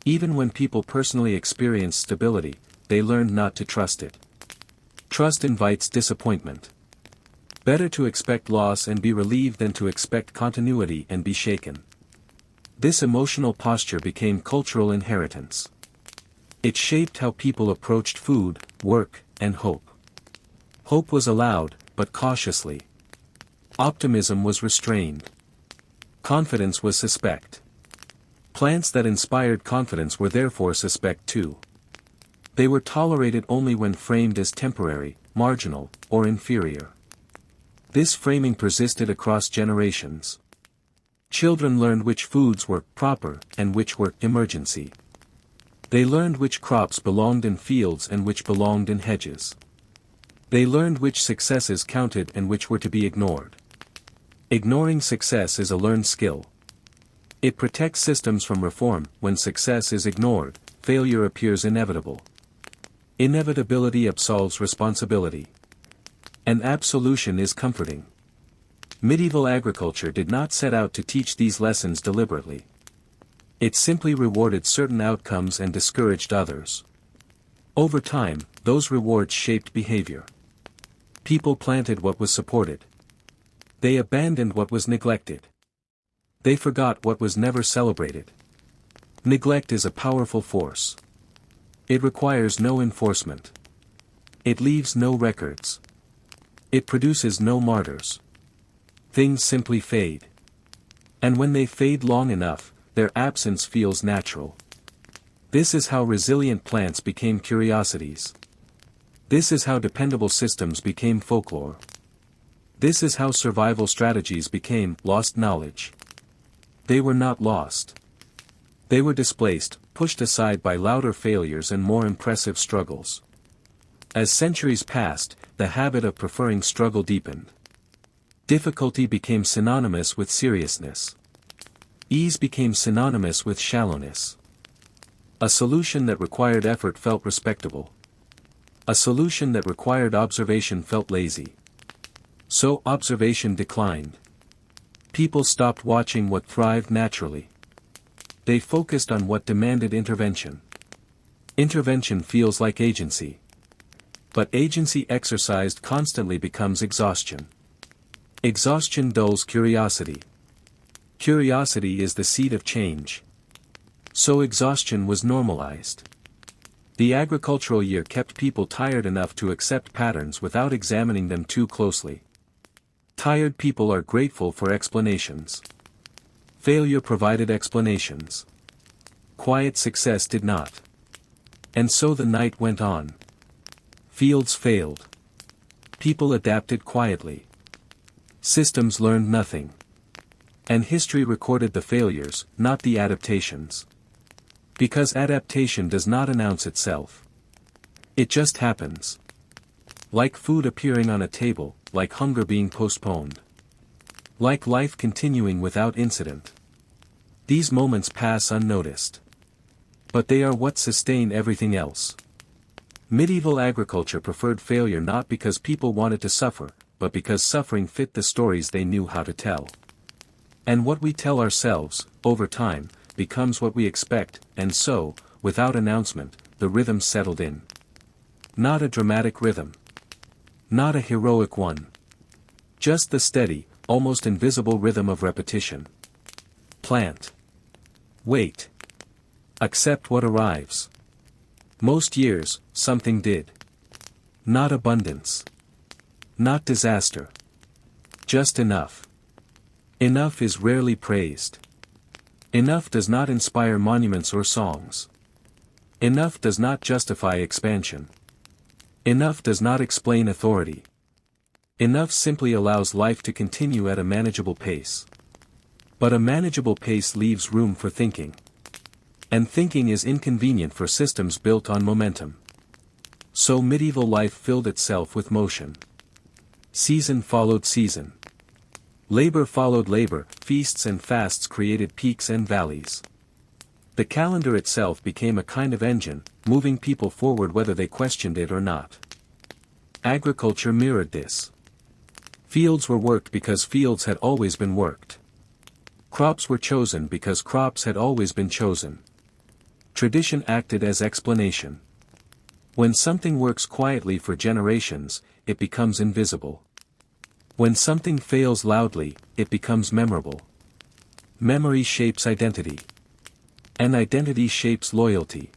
Even when people personally experienced stability, they learned not to trust it. Trust invites disappointment. Better to expect loss and be relieved than to expect continuity and be shaken. This emotional posture became cultural inheritance. It shaped how people approached food, work, and hope. Hope was allowed, but cautiously. Optimism was restrained. Confidence was suspect. Plants that inspired confidence were therefore suspect too. They were tolerated only when framed as temporary, marginal, or inferior. This framing persisted across generations. Children learned which foods were proper and which were emergency. They learned which crops belonged in fields and which belonged in hedges. They learned which successes counted and which were to be ignored. Ignoring success is a learned skill. It protects systems from reform. When success is ignored, failure appears inevitable. Inevitability absolves responsibility. An absolution is comforting. Medieval agriculture did not set out to teach these lessons deliberately. It simply rewarded certain outcomes and discouraged others. Over time, those rewards shaped behavior. People planted what was supported. They abandoned what was neglected. They forgot what was never celebrated. Neglect is a powerful force. It requires no enforcement. It leaves no records. It produces no martyrs. Things simply fade. And when they fade long enough, their absence feels natural. This is how resilient plants became curiosities. This is how dependable systems became folklore. This is how survival strategies became lost knowledge. They were not lost. They were displaced, pushed aside by louder failures and more impressive struggles. As centuries passed, the habit of preferring struggle deepened. Difficulty became synonymous with seriousness. Ease became synonymous with shallowness. A solution that required effort felt respectable. A solution that required observation felt lazy. So observation declined. People stopped watching what thrived naturally. They focused on what demanded intervention. Intervention feels like agency. But agency exercised constantly becomes exhaustion. Exhaustion dulls curiosity. Curiosity is the seed of change. So exhaustion was normalized. The agricultural year kept people tired enough to accept patterns without examining them too closely. Tired people are grateful for explanations. Failure provided explanations. Quiet success did not. And so the night went on. Fields failed. People adapted quietly. Systems learned nothing. And history recorded the failures, not the adaptations. Because adaptation does not announce itself. It just happens. Like food appearing on a table, like hunger being postponed. Like life continuing without incident. These moments pass unnoticed. But they are what sustain everything else. Medieval agriculture preferred failure not because people wanted to suffer, but because suffering fit the stories they knew how to tell. And what we tell ourselves, over time, becomes what we expect, and so, without announcement, the rhythm settled in. Not a dramatic rhythm. Not a heroic one. Just the steady, almost invisible rhythm of repetition. Plant. Wait. Accept what arrives. Most years, something did. Not abundance. Not disaster. Just enough. Enough is rarely praised. Enough does not inspire monuments or songs. Enough does not justify expansion. Enough does not explain authority. Enough simply allows life to continue at a manageable pace. But a manageable pace leaves room for thinking. And thinking is inconvenient for systems built on momentum. So medieval life filled itself with motion. Season followed season. Labor followed labor, feasts and fasts created peaks and valleys. The calendar itself became a kind of engine, moving people forward whether they questioned it or not. Agriculture mirrored this. Fields were worked because fields had always been worked. Crops were chosen because crops had always been chosen. Tradition acted as explanation. When something works quietly for generations, it becomes invisible. When something fails loudly, it becomes memorable. Memory shapes identity. And identity shapes loyalty.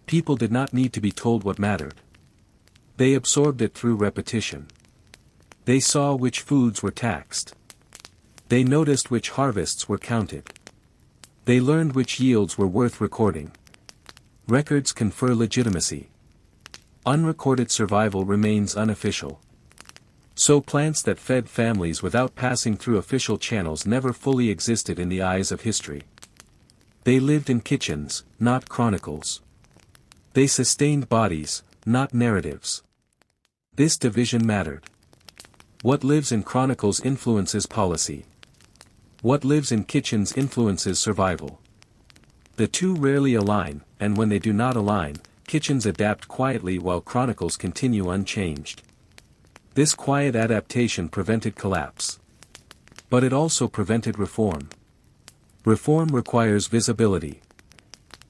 People did not need to be told what mattered. They absorbed it through repetition. They saw which foods were taxed. They noticed which harvests were counted. They learned which yields were worth recording. Records confer legitimacy. Unrecorded survival remains unofficial. So plants that fed families without passing through official channels never fully existed in the eyes of history. They lived in kitchens, not chronicles. They sustained bodies, not narratives. This division mattered. What lives in chronicles influences policy. What lives in kitchens influences survival. The two rarely align, and when they do not align, kitchens adapt quietly while chronicles continue unchanged. This quiet adaptation prevented collapse. But it also prevented reform. Reform requires visibility.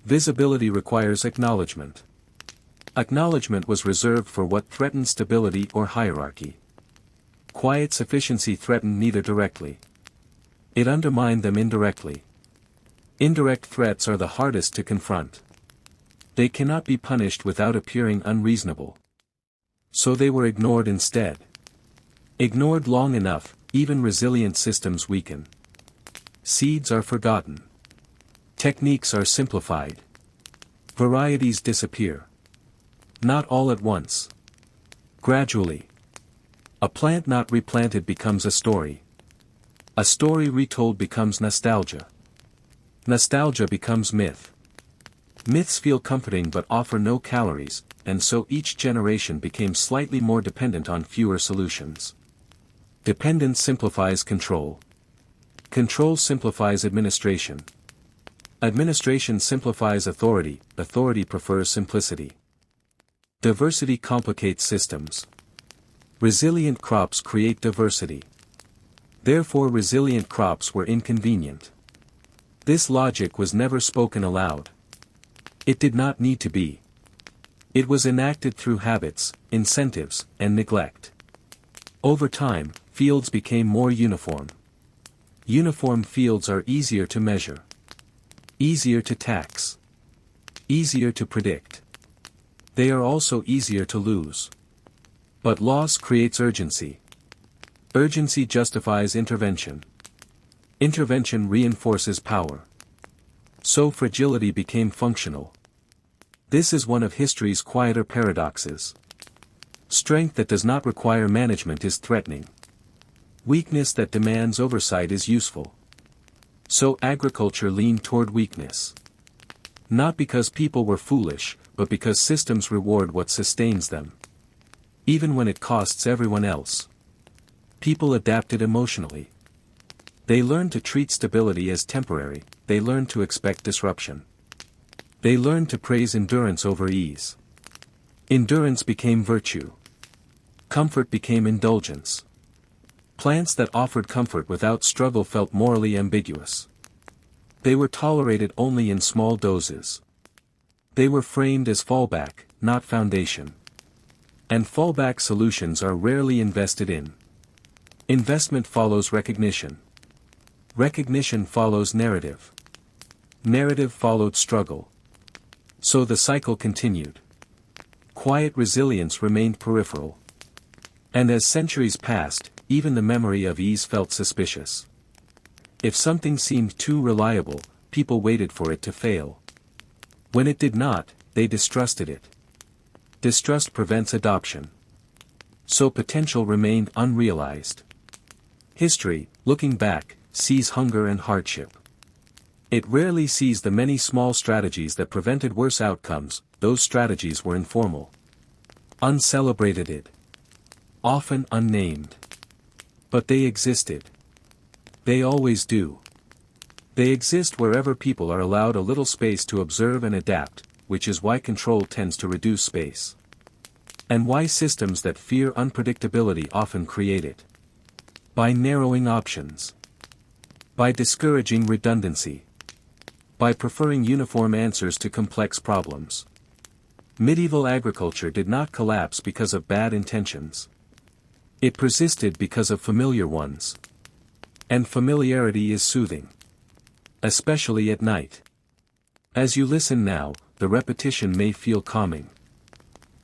Visibility requires acknowledgement. Acknowledgement was reserved for what threatened stability or hierarchy. Quiet sufficiency threatened neither directly. It undermined them indirectly. Indirect threats are the hardest to confront. They cannot be punished without appearing unreasonable. So they were ignored instead. Ignored long enough, even resilient systems weaken. Seeds are forgotten. Techniques are simplified. Varieties disappear. Not all at once. Gradually. A plant not replanted becomes a story. A story retold becomes nostalgia. Nostalgia becomes myth. Myths feel comforting but offer no calories, and so each generation became slightly more dependent on fewer solutions. Dependence simplifies control. Control simplifies administration. Administration simplifies authority, authority prefers simplicity. Diversity complicates systems. Resilient crops create diversity. Therefore resilient crops were inconvenient. This logic was never spoken aloud. It did not need to be. It was enacted through habits, incentives, and neglect. Over time, fields became more uniform. Uniform fields are easier to measure. Easier to tax. Easier to predict. They are also easier to lose. But loss creates urgency. Urgency justifies intervention. Intervention reinforces power. So fragility became functional. This is one of history's quieter paradoxes. Strength that does not require management is threatening. Weakness that demands oversight is useful. So agriculture leaned toward weakness. Not because people were foolish, but because systems reward what sustains them. Even when it costs everyone else. People adapted emotionally. They learned to treat stability as temporary, they learned to expect disruption. They learned to praise endurance over ease. Endurance became virtue. Comfort became indulgence. Plants that offered comfort without struggle felt morally ambiguous. They were tolerated only in small doses. They were framed as fallback, not foundation. And fallback solutions are rarely invested in. Investment follows recognition. Recognition follows narrative. Narrative followed struggle. So the cycle continued. Quiet resilience remained peripheral. And as centuries passed, even the memory of ease felt suspicious. If something seemed too reliable, people waited for it to fail. When it did not, they distrusted it. Distrust prevents adoption. So potential remained unrealized. History, looking back, sees hunger and hardship. It rarely sees the many small strategies that prevented worse outcomes. Those strategies were informal. Uncelebrated. Often unnamed. But they existed. They always do. They exist wherever people are allowed a little space to observe and adapt, which is why control tends to reduce space. And why systems that fear unpredictability often create it. By narrowing options. By discouraging redundancy. By preferring uniform answers to complex problems. Medieval agriculture did not collapse because of bad intentions. It persisted because of familiar ones. And familiarity is soothing. Especially at night. As you listen now, the repetition may feel calming.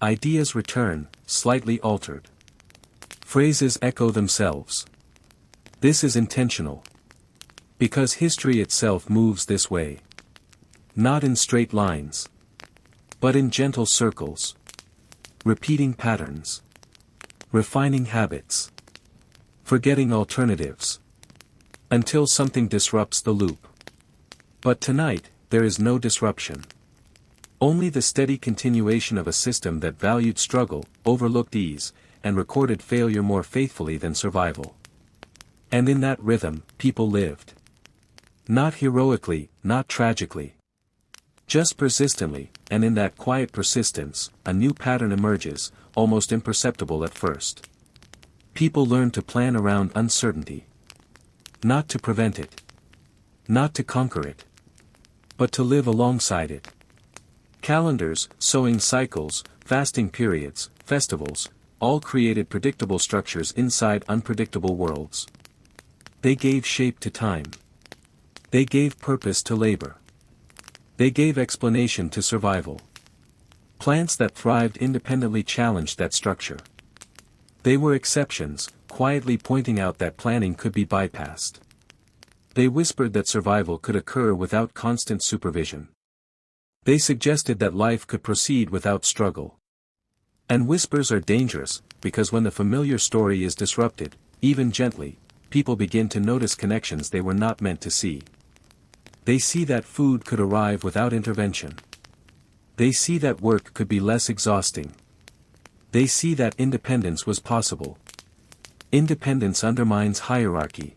Ideas return, slightly altered. Phrases echo themselves. This is intentional. Because history itself moves this way. Not in straight lines. But in gentle circles. Repeating patterns. Refining habits. Forgetting alternatives. Until something disrupts the loop. But tonight, there is no disruption. Only the steady continuation of a system that valued struggle, overlooked ease, and recorded failure more faithfully than survival. And in that rhythm, people lived. Not heroically, not tragically. Just persistently, and in that quiet persistence, a new pattern emerges, almost imperceptible at first. People learn to plan around uncertainty. Not to prevent it. Not to conquer it. But to live alongside it. Calendars, sowing cycles, fasting periods, festivals, all created predictable structures inside unpredictable worlds. They gave shape to time. They gave purpose to labor. They gave explanation to survival. Plants that thrived independently challenged that structure. They were exceptions, quietly pointing out that planning could be bypassed. They whispered that survival could occur without constant supervision. They suggested that life could proceed without struggle. And whispers are dangerous, because when the familiar story is disrupted, even gently, people begin to notice connections they were not meant to see. They see that food could arrive without intervention. They see that work could be less exhausting. They see that independence was possible. Independence undermines hierarchy.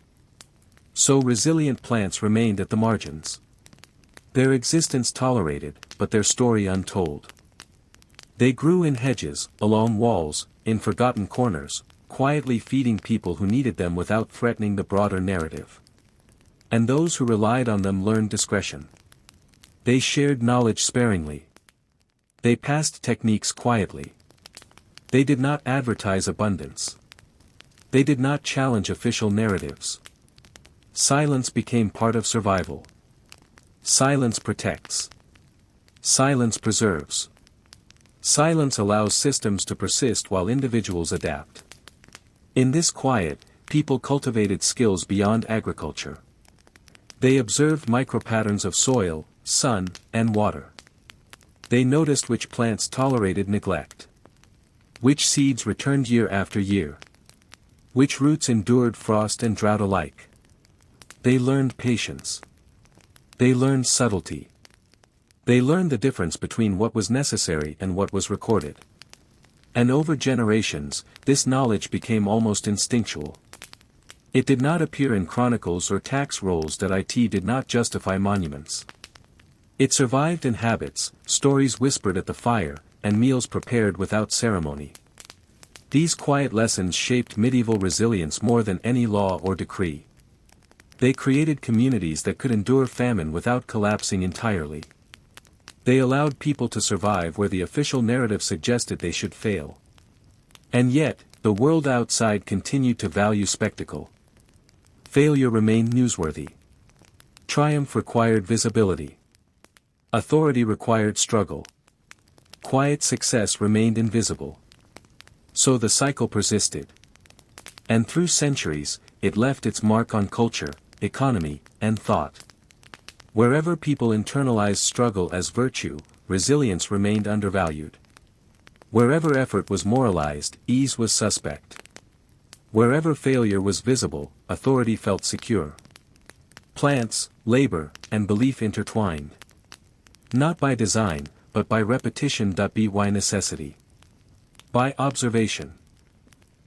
So resilient plants remained at the margins. Their existence tolerated, but their story untold. They grew in hedges, along walls, in forgotten corners, quietly feeding people who needed them without threatening the broader narrative. And those who relied on them learned discretion. They shared knowledge sparingly. They passed techniques quietly. They did not advertise abundance. They did not challenge official narratives. Silence became part of survival. Silence protects. Silence preserves. Silence allows systems to persist while individuals adapt. In this quiet, people cultivated skills beyond agriculture. They observed micropatterns of soil, sun, and water. They noticed which plants tolerated neglect. Which seeds returned year after year. Which roots endured frost and drought alike. They learned patience. They learned subtlety. They learned the difference between what was necessary and what was recorded. And over generations, this knowledge became almost instinctual. It did not appear in chronicles or tax rolls that it did not justify monuments. It survived in habits, stories whispered at the fire, and meals prepared without ceremony. These quiet lessons shaped medieval resilience more than any law or decree. They created communities that could endure famine without collapsing entirely. They allowed people to survive where the official narrative suggested they should fail. And yet, the world outside continued to value spectacle. Failure remained newsworthy. Triumph required visibility. Authority required struggle. Quiet success remained invisible. So the cycle persisted. And through centuries, it left its mark on culture, economy, and thought. Wherever people internalized struggle as virtue, resilience remained undervalued. Wherever effort was moralized, ease was suspect. Wherever failure was visible, authority felt secure. Plants, labor, and belief intertwined. Not by design, but by repetition. By necessity. By observation.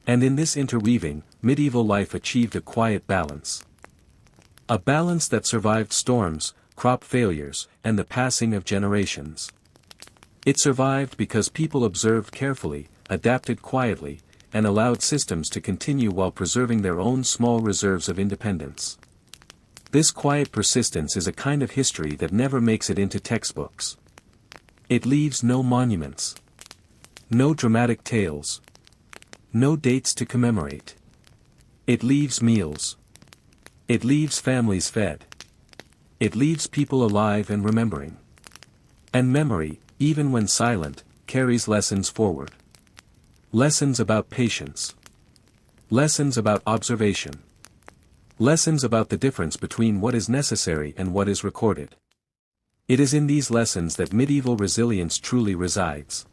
And in this interweaving, medieval life achieved a quiet balance. A balance that survived storms, crop failures, and the passing of generations. It survived because people observed carefully, adapted quietly, and allowed systems to continue while preserving their own small reserves of independence. This quiet persistence is a kind of history that never makes it into textbooks. It leaves no monuments. No dramatic tales. No dates to commemorate. It leaves meals. It leaves families fed. It leaves people alive and remembering. And memory, even when silent, carries lessons forward. Lessons about patience. Lessons about observation. Lessons about the difference between what is necessary and what is recorded. It is in these lessons that medieval resilience truly resides.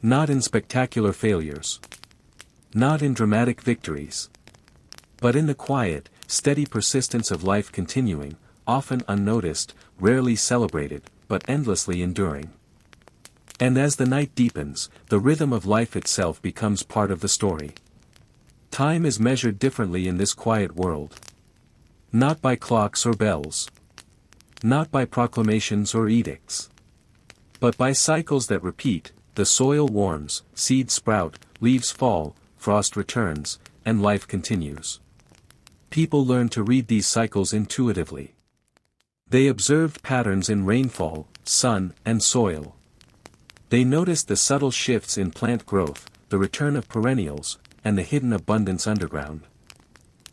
Not in spectacular failures. Not in dramatic victories. But in the quiet, steady persistence of life continuing, often unnoticed, rarely celebrated, but endlessly enduring. And as the night deepens, the rhythm of life itself becomes part of the story. Time is measured differently in this quiet world. Not by clocks or bells. Not by proclamations or edicts. But by cycles that repeat. The soil warms, seeds sprout, leaves fall, frost returns, and life continues. People learn to read these cycles intuitively. They observed patterns in rainfall, sun, and soil. They noticed the subtle shifts in plant growth, the return of perennials, and the hidden abundance underground.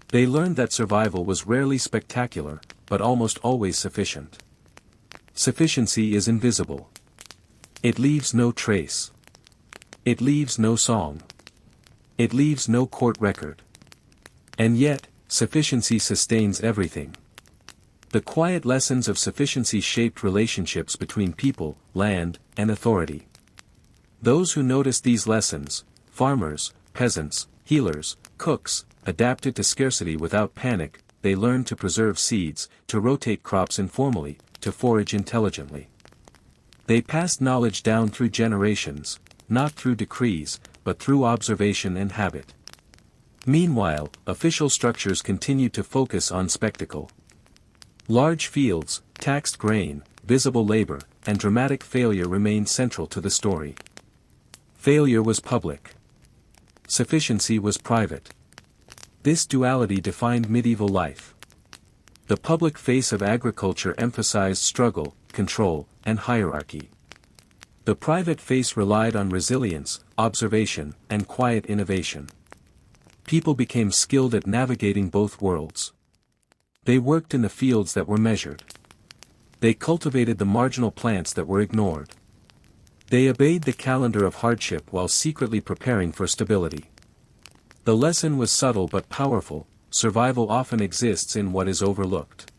They learned that survival was rarely spectacular, but almost always sufficient. Sufficiency is invisible. It leaves no trace. It leaves no song. It leaves no court record. And yet, sufficiency sustains everything. The quiet lessons of sufficiency shaped relationships between people, land, and authority. Those who noticed these lessons, farmers, peasants, healers, cooks, adapted to scarcity without panic. They learned to preserve seeds, to rotate crops informally, to forage intelligently. They passed knowledge down through generations, not through decrees, but through observation and habit. Meanwhile, official structures continued to focus on spectacle. Large fields, taxed grain, visible labor, and dramatic failure remained central to the story. Failure was public. Sufficiency was private. This duality defined medieval life. The public face of agriculture emphasized struggle, control, and hierarchy. The private face relied on resilience, observation, and quiet innovation. People became skilled at navigating both worlds. They worked in the fields that were measured. They cultivated the marginal plants that were ignored. They obeyed the calendar of hardship while secretly preparing for stability. The lesson was subtle but powerful: survival often exists in what is overlooked.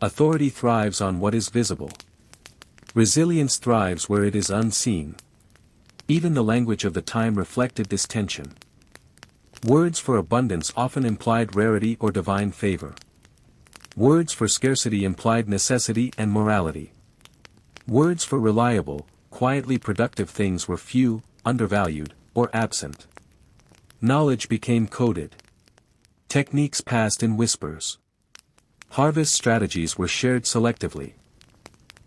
Authority thrives on what is visible. Resilience thrives where it is unseen. Even the language of the time reflected this tension. Words for abundance often implied rarity or divine favor. Words for scarcity implied necessity and morality. Words for reliable, quietly productive things were few, undervalued, or absent. Knowledge became coded. Techniques passed in whispers. Harvest strategies were shared selectively.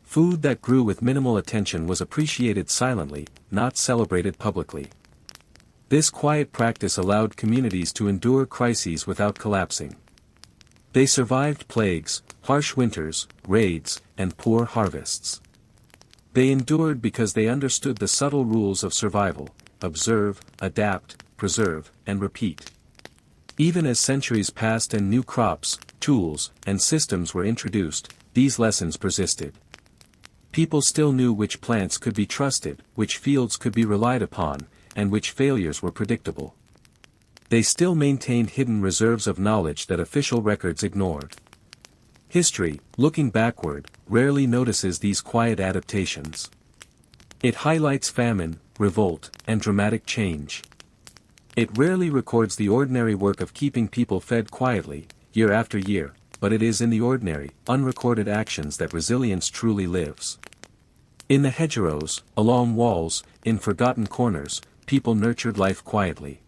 Food that grew with minimal attention was appreciated silently, not celebrated publicly. This quiet practice allowed communities to endure crises without collapsing. They survived plagues, harsh winters, raids, and poor harvests. They endured because they understood the subtle rules of survival: observe, adapt, preserve, and repeat. Even as centuries passed and new crops, tools, and systems were introduced, these lessons persisted. People still knew which plants could be trusted, which fields could be relied upon, and which failures were predictable. They still maintained hidden reserves of knowledge that official records ignored. History, looking backward, rarely notices these quiet adaptations. It highlights famine, revolt, and dramatic change. It rarely records the ordinary work of keeping people fed quietly, year after year, but it is in the ordinary, unrecorded actions that resilience truly lives. In the hedgerows, along walls, in forgotten corners, people nurtured life quietly.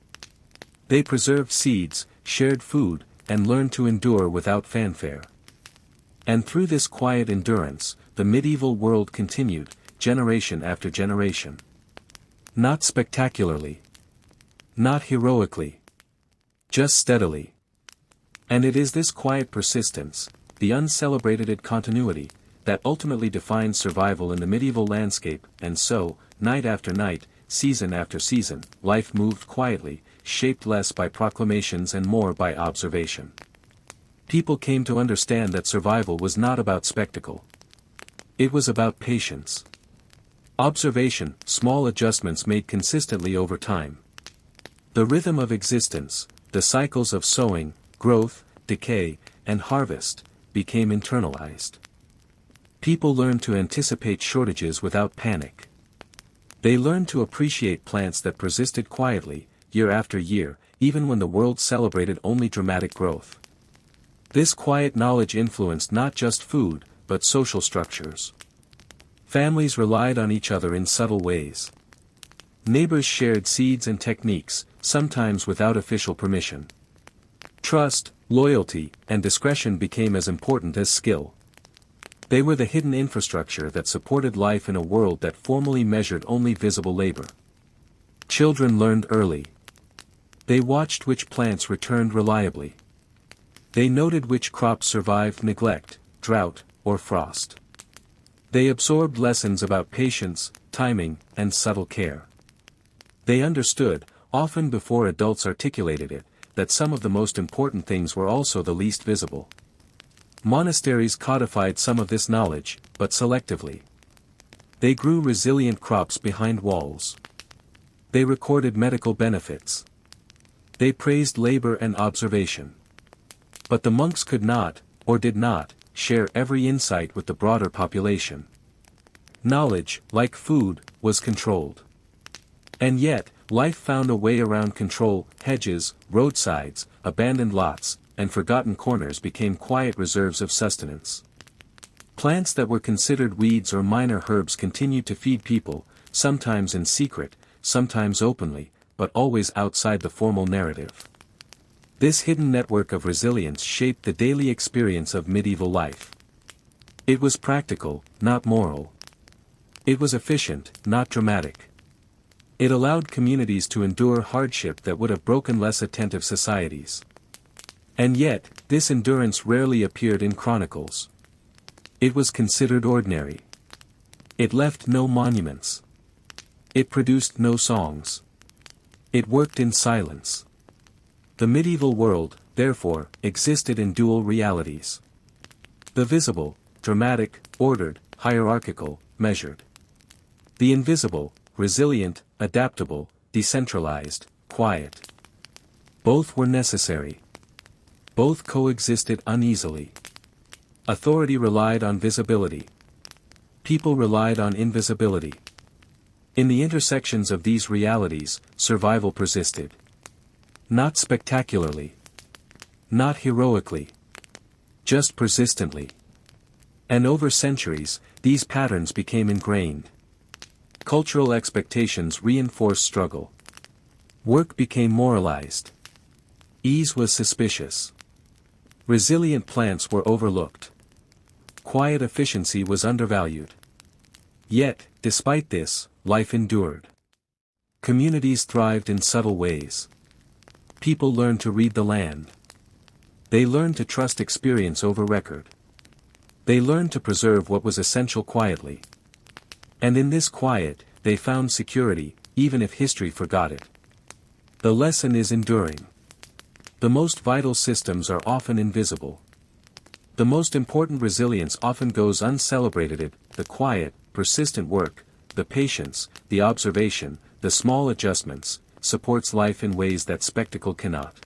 They preserved seeds, shared food, and learned to endure without fanfare. And through this quiet endurance, the medieval world continued, generation after generation. Not spectacularly. Not heroically. Just steadily. And it is this quiet persistence, the uncelebrated continuity, that ultimately defines survival in the medieval landscape. And so, night after night, season after season, life moved quietly, shaped less by proclamations and more by observation. People came to understand that survival was not about spectacle. It was about patience. Observation, small adjustments made consistently over time. The rhythm of existence, the cycles of sowing, growth, decay, and harvest, became internalized. People learned to anticipate shortages without panic. They learned to appreciate plants that persisted quietly, year after year, even when the world celebrated only dramatic growth. This quiet knowledge influenced not just food, but social structures. Families relied on each other in subtle ways. Neighbors shared seeds and techniques, sometimes without official permission. Trust, loyalty, and discretion became as important as skill. They were the hidden infrastructure that supported life in a world that formally measured only visible labor. Children learned early. They watched which plants returned reliably. They noted which crops survived neglect, drought, or frost. They absorbed lessons about patience, timing, and subtle care. They understood, often before adults articulated it, that some of the most important things were also the least visible. Monasteries codified some of this knowledge, but selectively. They grew resilient crops behind walls. They recorded medical benefits. They praised labor and observation. But the monks could not, or did not, share every insight with the broader population. Knowledge, like food, was controlled. And yet, life found a way around control. Hedges, roadsides, abandoned lots, and forgotten corners became quiet reserves of sustenance. Plants that were considered weeds or minor herbs continued to feed people, sometimes in secret, sometimes openly, but always outside the formal narrative. This hidden network of resilience shaped the daily experience of medieval life. It was practical, not moral. It was efficient, not dramatic. It allowed communities to endure hardship that would have broken less attentive societies. And yet, this endurance rarely appeared in chronicles. It was considered ordinary. It left no monuments. It produced no songs. It worked in silence. The medieval world, therefore, existed in dual realities. The visible, dramatic, ordered, hierarchical, measured. The invisible, resilient, adaptable, decentralized, quiet. Both were necessary. Both coexisted uneasily. Authority relied on visibility. People relied on invisibility. In the intersections of these realities, survival persisted. Not spectacularly. Not heroically. Just persistently. And over centuries, these patterns became ingrained. Cultural expectations reinforced struggle. Work became moralized. Ease was suspicious. Resilient plants were overlooked. Quiet efficiency was undervalued. Yet, despite this, life endured. Communities thrived in subtle ways. People learned to read the land. They learned to trust experience over record. They learned to preserve what was essential quietly. And in this quiet, they found security, even if history forgot it. The lesson is enduring. The most vital systems are often invisible. The most important resilience often goes uncelebrated. The quiet, persistent work, the patience, the observation, the small adjustments, supports life in ways that spectacle cannot.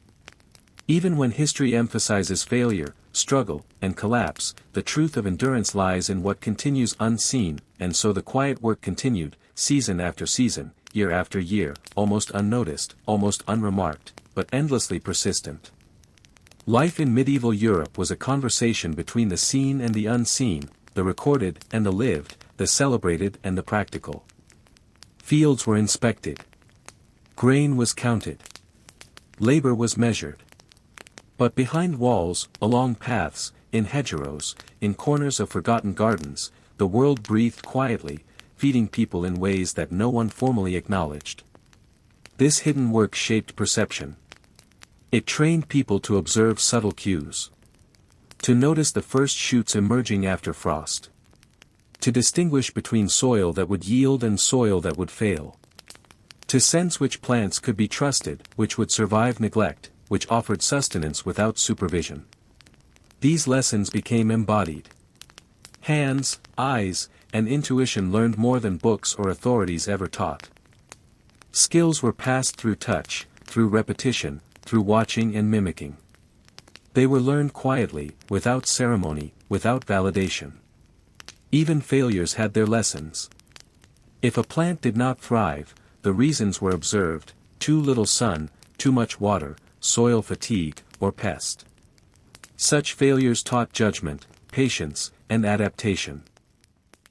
Even when history emphasizes failure, struggle, and collapse, the truth of endurance lies in what continues unseen, and so the quiet work continued, season after season, year after year, almost unnoticed, almost unremarked, but endlessly persistent. Life in medieval Europe was a conversation between the seen and the unseen, the recorded and the lived, the celebrated and the practical. Fields were inspected. Grain was counted. Labor was measured. But behind walls, along paths, in hedgerows, in corners of forgotten gardens, the world breathed quietly, feeding people in ways that no one formally acknowledged. This hidden work shaped perception. It trained people to observe subtle cues. To notice the first shoots emerging after frost. To distinguish between soil that would yield and soil that would fail. To sense which plants could be trusted, which would survive neglect, which offered sustenance without supervision. These lessons became embodied. Hands, eyes, and intuition learned more than books or authorities ever taught. Skills were passed through touch, through repetition, through watching and mimicking. They were learned quietly, without ceremony, without validation. Even failures had their lessons. If a plant did not thrive, the reasons were observed: too little sun, too much water, soil fatigue, or pest. Such failures taught judgment, patience, and adaptation.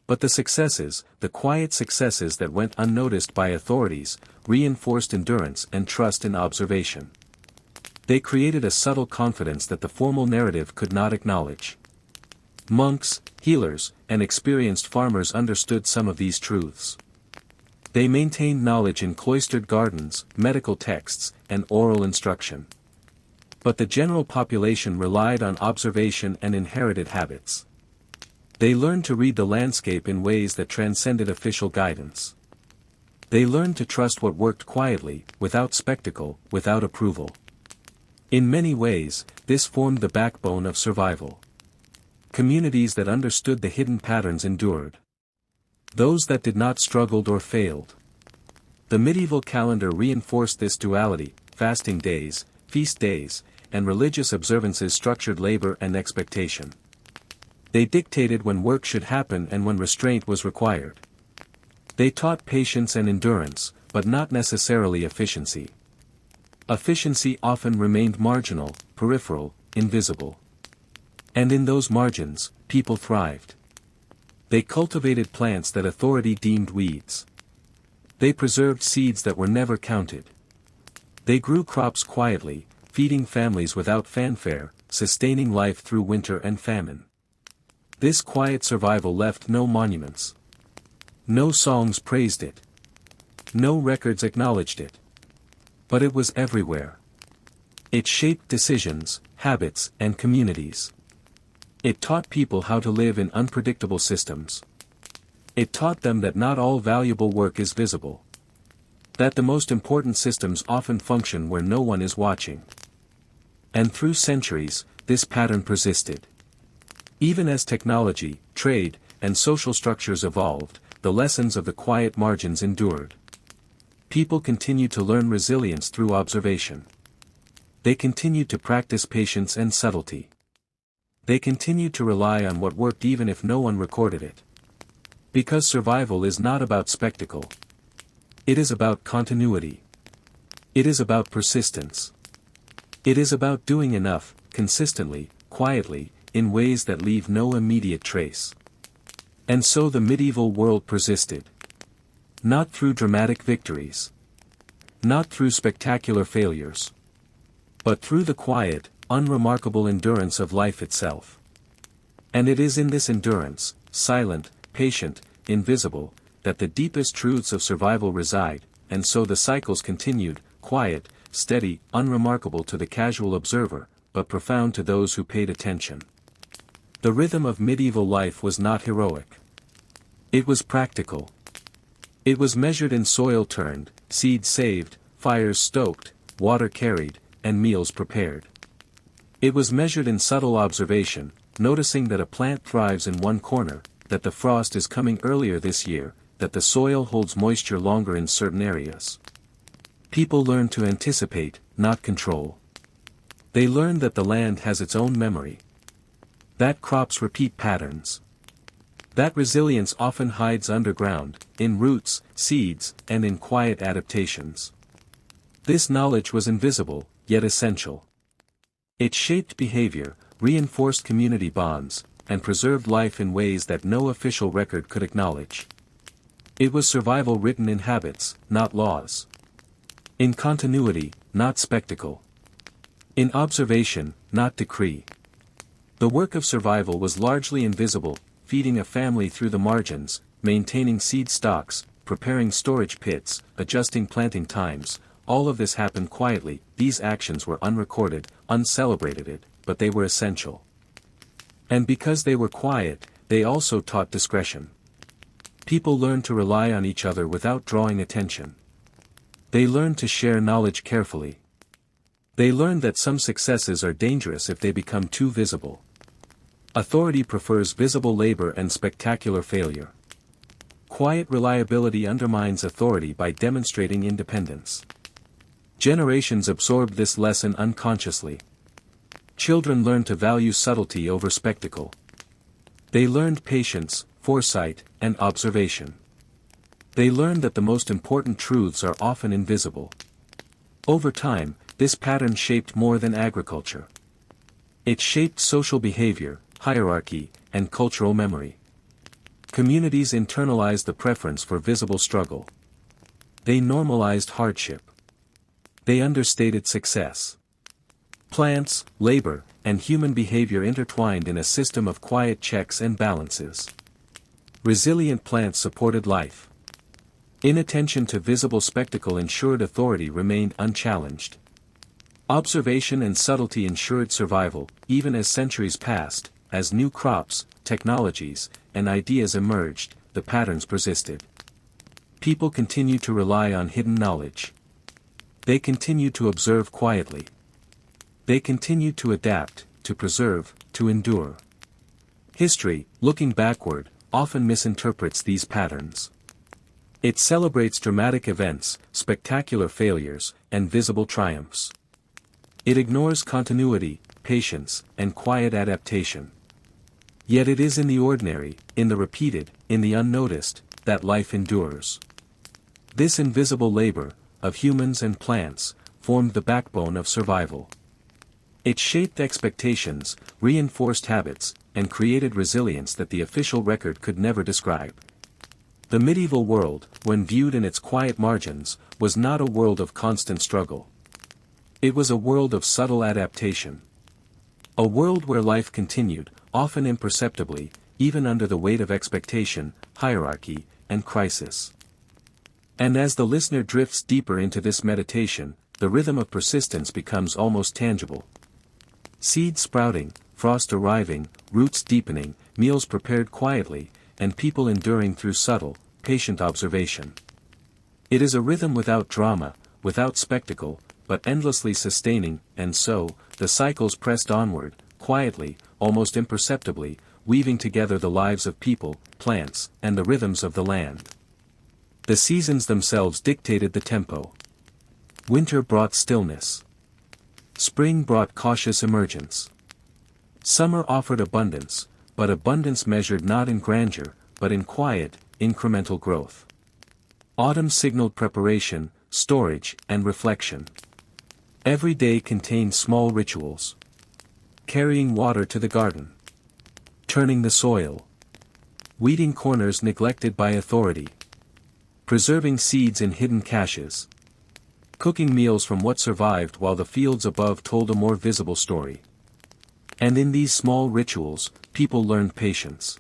But the successes, the quiet successes that went unnoticed by authorities, reinforced endurance and trust in observation. They created a subtle confidence that the formal narrative could not acknowledge. Monks, healers, and experienced farmers understood some of these truths. They maintained knowledge in cloistered gardens, medical texts, and oral instruction. But the general population relied on observation and inherited habits. They learned to read the landscape in ways that transcended official guidance. They learned to trust what worked quietly, without spectacle, without approval. In many ways, this formed the backbone of survival. Communities that understood the hidden patterns endured. Those that did not struggled or failed. The medieval calendar reinforced this duality: fasting days, feast days, and religious observances structured labor and expectation. They dictated when work should happen and when restraint was required. They taught patience and endurance, but not necessarily efficiency. Efficiency often remained marginal, peripheral, invisible. And in those margins, people thrived. They cultivated plants that authority deemed weeds. They preserved seeds that were never counted. They grew crops quietly, feeding families without fanfare, sustaining life through winter and famine. This quiet survival left no monuments. No songs praised it. No records acknowledged it. But it was everywhere. It shaped decisions, habits, and communities. It taught people how to live in unpredictable systems. It taught them that not all valuable work is visible. That the most important systems often function where no one is watching. And through centuries, this pattern persisted. Even as technology, trade, and social structures evolved, the lessons of the quiet margins endured. People continued to learn resilience through observation. They continued to practice patience and subtlety. They continued to rely on what worked even if no one recorded it. Because survival is not about spectacle. It is about continuity. It is about persistence. It is about doing enough, consistently, quietly, in ways that leave no immediate trace. And so the medieval world persisted. Not through dramatic victories. Not through spectacular failures. But through the quiet, unremarkable endurance of life itself. And it is in this endurance, silent, patient, invisible, that the deepest truths of survival reside, and so the cycles continued, quiet, steady, unremarkable to the casual observer, but profound to those who paid attention. The rhythm of medieval life was not heroic. It was practical. It was measured in soil turned, seeds saved, fires stoked, water carried, and meals prepared. It was measured in subtle observation, noticing that a plant thrives in one corner, that the frost is coming earlier this year, that the soil holds moisture longer in certain areas. People learned to anticipate, not control. They learned that the land has its own memory. That crops repeat patterns. That resilience often hides underground, in roots, seeds, and in quiet adaptations. This knowledge was invisible, yet essential. It shaped behavior, reinforced community bonds, and preserved life in ways that no official record could acknowledge. It was survival written in habits, not laws. In continuity, not spectacle. In observation, not decree. The work of survival was largely invisible, feeding a family through the margins, maintaining seed stocks, preparing storage pits, adjusting planting times. All of this happened quietly. These actions were unrecorded, uncelebrated, but they were essential. And because they were quiet, they also taught discretion. People learned to rely on each other without drawing attention. They learned to share knowledge carefully. They learned that some successes are dangerous if they become too visible. Authority prefers visible labor and spectacular failure. Quiet reliability undermines authority by demonstrating independence. Generations absorbed this lesson unconsciously. Children learned to value subtlety over spectacle. They learned patience, foresight, and observation. They learned that the most important truths are often invisible. Over time, this pattern shaped more than agriculture. It shaped social behavior, hierarchy, and cultural memory. Communities internalized the preference for visible struggle. They normalized hardship. They understated success. Plants, labor, and human behavior intertwined in a system of quiet checks and balances. Resilient plants supported life. Inattention to visible spectacle ensured authority remained unchallenged. Observation and subtlety ensured survival, even as centuries passed. As new crops, technologies, and ideas emerged, the patterns persisted. People continued to rely on hidden knowledge. They continued to observe quietly. They continued to adapt, to preserve, to endure. History, looking backward, often misinterprets these patterns. It celebrates dramatic events, spectacular failures, and visible triumphs. It ignores continuity, patience, and quiet adaptation. Yet it is in the ordinary, in the repeated, in the unnoticed, that life endures. This invisible labor, of humans and plants, formed the backbone of survival. It shaped expectations, reinforced habits, and created resilience that the official record could never describe. The medieval world, when viewed in its quiet margins, was not a world of constant struggle. It was a world of subtle adaptation. A world where life continued, often imperceptibly, even under the weight of expectation, hierarchy, and crisis. And as the listener drifts deeper into this meditation, the rhythm of persistence becomes almost tangible. Seeds sprouting, frost arriving, roots deepening, meals prepared quietly, and people enduring through subtle, patient observation. It is a rhythm without drama, without spectacle, but endlessly sustaining, and so, the cycles pressed onward, quietly, almost imperceptibly, weaving together the lives of people, plants, and the rhythms of the land. The seasons themselves dictated the tempo. Winter brought stillness. Spring brought cautious emergence. Summer offered abundance, but abundance measured not in grandeur, but in quiet, incremental growth. Autumn signaled preparation, storage, and reflection. Every day contained small rituals. Carrying water to the garden. Turning the soil. Weeding corners neglected by authority. Preserving seeds in hidden caches. Cooking meals from what survived while the fields above told a more visible story. And in these small rituals, people learned patience.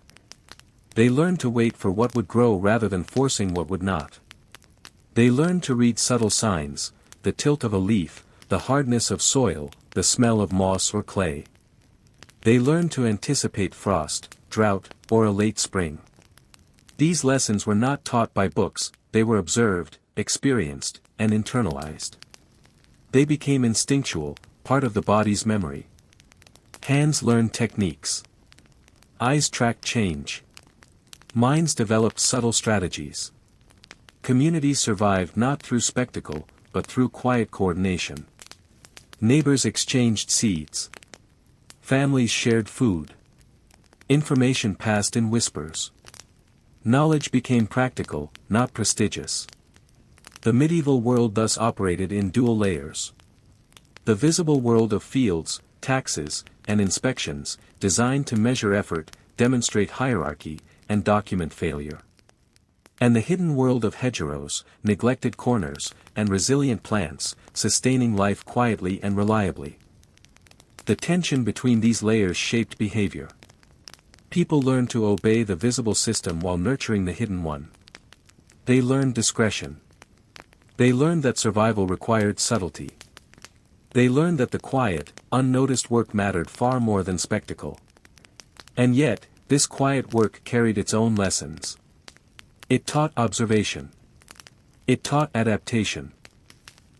They learned to wait for what would grow rather than forcing what would not. They learned to read subtle signs, the tilt of a leaf, the hardness of soil, the smell of moss or clay. They learned to anticipate frost, drought, or a late spring. These lessons were not taught by books, they were observed, experienced, and internalized. They became instinctual, part of the body's memory. Hands learned techniques. Eyes tracked change. Minds developed subtle strategies. Communities survived not through spectacle, but through quiet coordination. Neighbors exchanged seeds. Families shared food. Information passed in whispers. Knowledge became practical, not prestigious. The medieval world thus operated in dual layers. The visible world of fields, taxes, and inspections, designed to measure effort, demonstrate hierarchy, and document failure. And the hidden world of hedgerows, neglected corners, and resilient plants, sustaining life quietly and reliably. The tension between these layers shaped behavior. People learned to obey the visible system while nurturing the hidden one. They learned discretion. They learned that survival required subtlety. They learned that the quiet, unnoticed work mattered far more than spectacle. And yet, this quiet work carried its own lessons. It taught observation. It taught adaptation.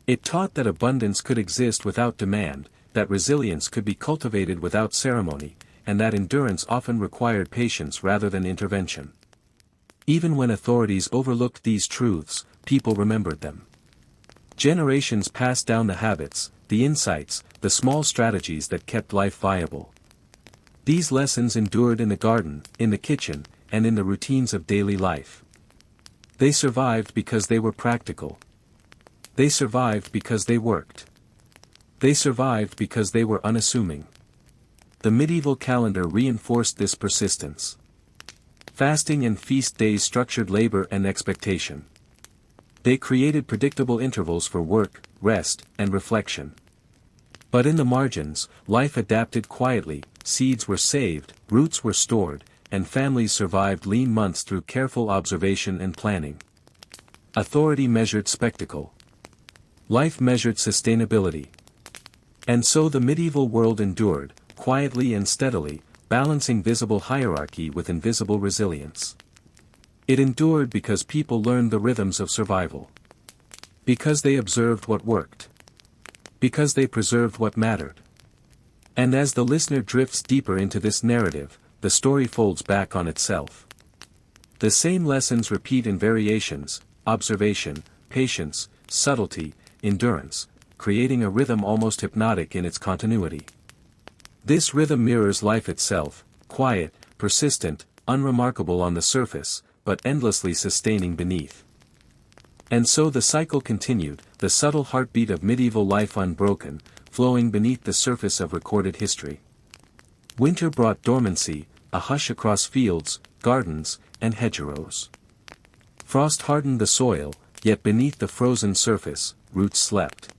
It taught that abundance could exist without demand, that resilience could be cultivated without ceremony, and that endurance often required patience rather than intervention. Even when authorities overlooked these truths, people remembered them. Generations passed down the habits, the insights, the small strategies that kept life viable. These lessons endured in the garden, in the kitchen, and in the routines of daily life. They survived because they were practical. They survived because they worked. They survived because they were unassuming. The medieval calendar reinforced this persistence. Fasting and feast days structured labor and expectation. They created predictable intervals for work, rest, and reflection. But in the margins, life adapted quietly, seeds were saved, roots were stored, and families survived lean months through careful observation and planning. Authority measured spectacle. Life measured sustainability. And so the medieval world endured, quietly and steadily, balancing visible hierarchy with invisible resilience. It endured because people learned the rhythms of survival. Because they observed what worked. Because they preserved what mattered. And as the listener drifts deeper into this narrative, the story folds back on itself. The same lessons repeat in variations: observation, patience, subtlety, endurance, creating a rhythm almost hypnotic in its continuity. This rhythm mirrors life itself, quiet, persistent, unremarkable on the surface, but endlessly sustaining beneath. And so the cycle continued, the subtle heartbeat of medieval life unbroken, flowing beneath the surface of recorded history. Winter brought dormancy, a hush across fields, gardens, and hedgerows. Frost hardened the soil, yet beneath the frozen surface, roots slept.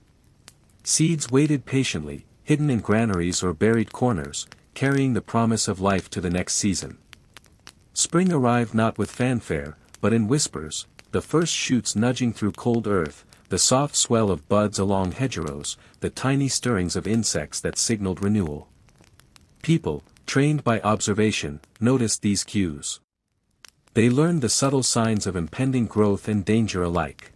Seeds waited patiently, hidden in granaries or buried corners, carrying the promise of life to the next season. Spring arrived not with fanfare, but in whispers, the first shoots nudging through cold earth, the soft swell of buds along hedgerows, the tiny stirrings of insects that signaled renewal. People, trained by observation, noticed these cues. They learned the subtle signs of impending growth and danger alike.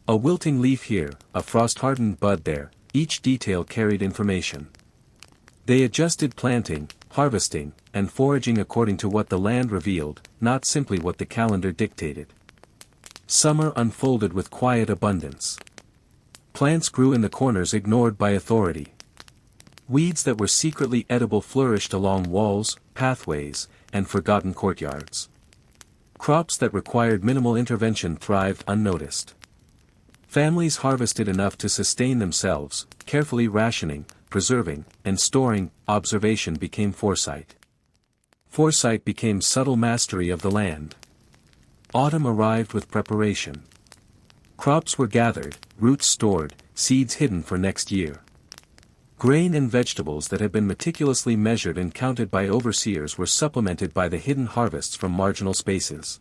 A wilting leaf here, a frost-hardened bud there, each detail carried information. They adjusted planting, harvesting, and foraging according to what the land revealed, not simply what the calendar dictated. Summer unfolded with quiet abundance. Plants grew in the corners ignored by authority. Weeds that were secretly edible flourished along walls, pathways, and forgotten courtyards. Crops that required minimal intervention thrived unnoticed. Families harvested enough to sustain themselves, carefully rationing, preserving, and storing. Observation became foresight. Foresight became subtle mastery of the land. Autumn arrived with preparation. Crops were gathered, roots stored, seeds hidden for next year. Grain and vegetables that had been meticulously measured and counted by overseers were supplemented by the hidden harvests from marginal spaces.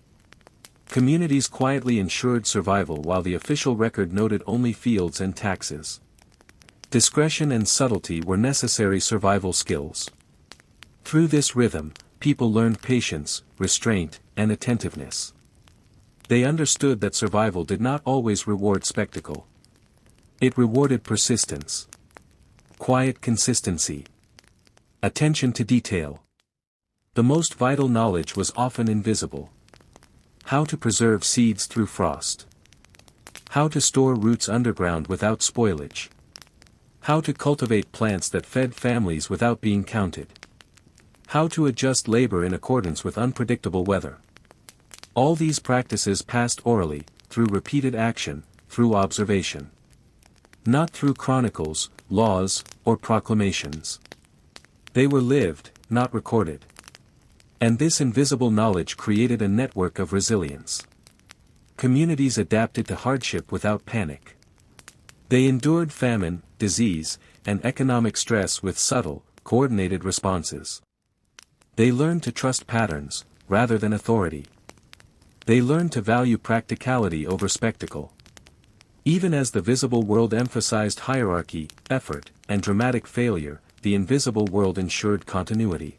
Communities quietly ensured survival while the official record noted only fields and taxes. Discretion and subtlety were necessary survival skills. Through this rhythm, people learned patience, restraint, and attentiveness. They understood that survival did not always reward spectacle. It rewarded persistence. Quiet consistency. Attention to detail. The most vital knowledge was often invisible. How to preserve seeds through frost. How to store roots underground without spoilage. How to cultivate plants that fed families without being counted. How to adjust labor in accordance with unpredictable weather. All these practices passed orally, through repeated action, through observation. Not through chronicles, laws, or proclamations. They were lived, not recorded. And this invisible knowledge created a network of resilience. Communities adapted to hardship without panic. They endured famine, disease, and economic stress with subtle, coordinated responses. They learned to trust patterns, rather than authority. They learned to value practicality over spectacle. Even as the visible world emphasized hierarchy, effort, and dramatic failure, the invisible world ensured continuity.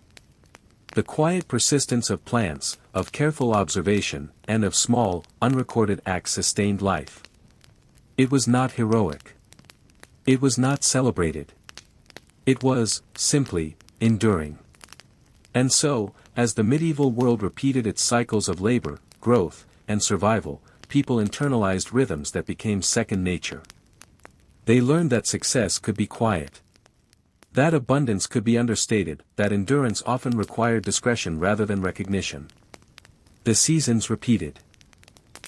The quiet persistence of plants, of careful observation, and of small, unrecorded acts sustained life. It was not heroic. It was not celebrated. It was, simply, enduring. And so, as the medieval world repeated its cycles of labor, growth, and survival, people internalized rhythms that became second nature. They learned that success could be quiet. That abundance could be understated, that endurance often required discretion rather than recognition. The seasons repeated.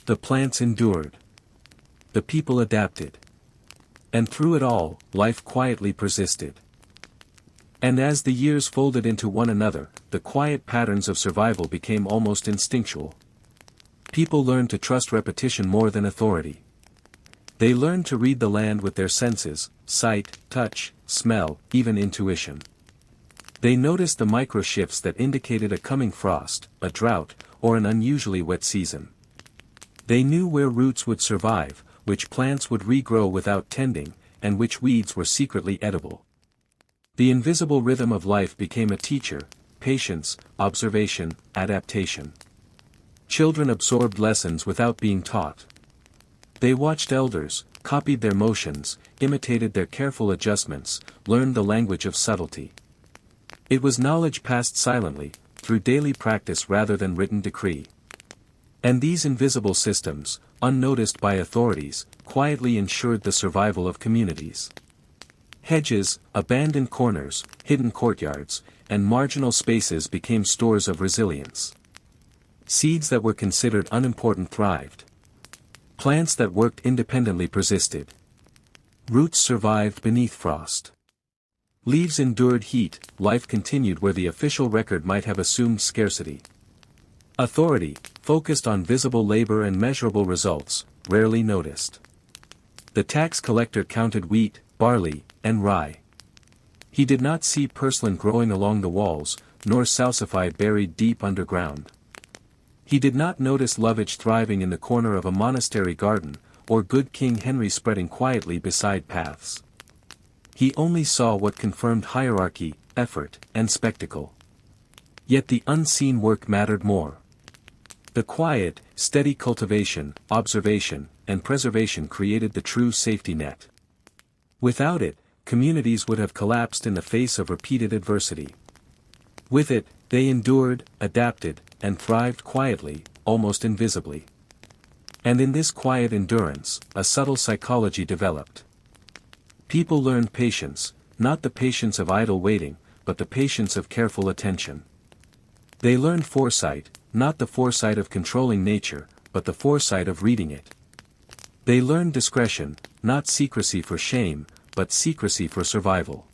The plants endured. The people adapted. And through it all, life quietly persisted. And as the years folded into one another, the quiet patterns of survival became almost instinctual. People learned to trust repetition more than authority. They learned to read the land with their senses, sight, touch, smell, even intuition. They noticed the micro-shifts that indicated a coming frost, a drought, or an unusually wet season. They knew where roots would survive, which plants would regrow without tending, and which weeds were secretly edible. The invisible rhythm of life became a teacher: patience, observation, adaptation. Children absorbed lessons without being taught. They watched elders, copied their motions, imitated their careful adjustments, learned the language of subtlety. It was knowledge passed silently, through daily practice rather than written decree. And these invisible systems, unnoticed by authorities, quietly ensured the survival of communities. Hedges, abandoned corners, hidden courtyards, and marginal spaces became stores of resilience. Seeds that were considered unimportant thrived. Plants that worked independently persisted. Roots survived beneath frost. Leaves endured heat, life continued where the official record might have assumed scarcity. Authority, focused on visible labor and measurable results, rarely noticed. The tax collector counted wheat, barley, and rye. He did not see purslane growing along the walls, nor salsify buried deep underground. He did not notice lovage thriving in the corner of a monastery garden, or good King Henry spreading quietly beside paths. He only saw what confirmed hierarchy, effort, and spectacle. Yet the unseen work mattered more. The quiet, steady cultivation, observation, and preservation created the true safety net. Without it, communities would have collapsed in the face of repeated adversity. With it, they endured, adapted, and thrived quietly, almost invisibly. And in this quiet endurance, a subtle psychology developed. People learned patience, not the patience of idle waiting, but the patience of careful attention. They learned foresight, not the foresight of controlling nature, but the foresight of reading it. They learned discretion, not secrecy for shame, but secrecy for survival.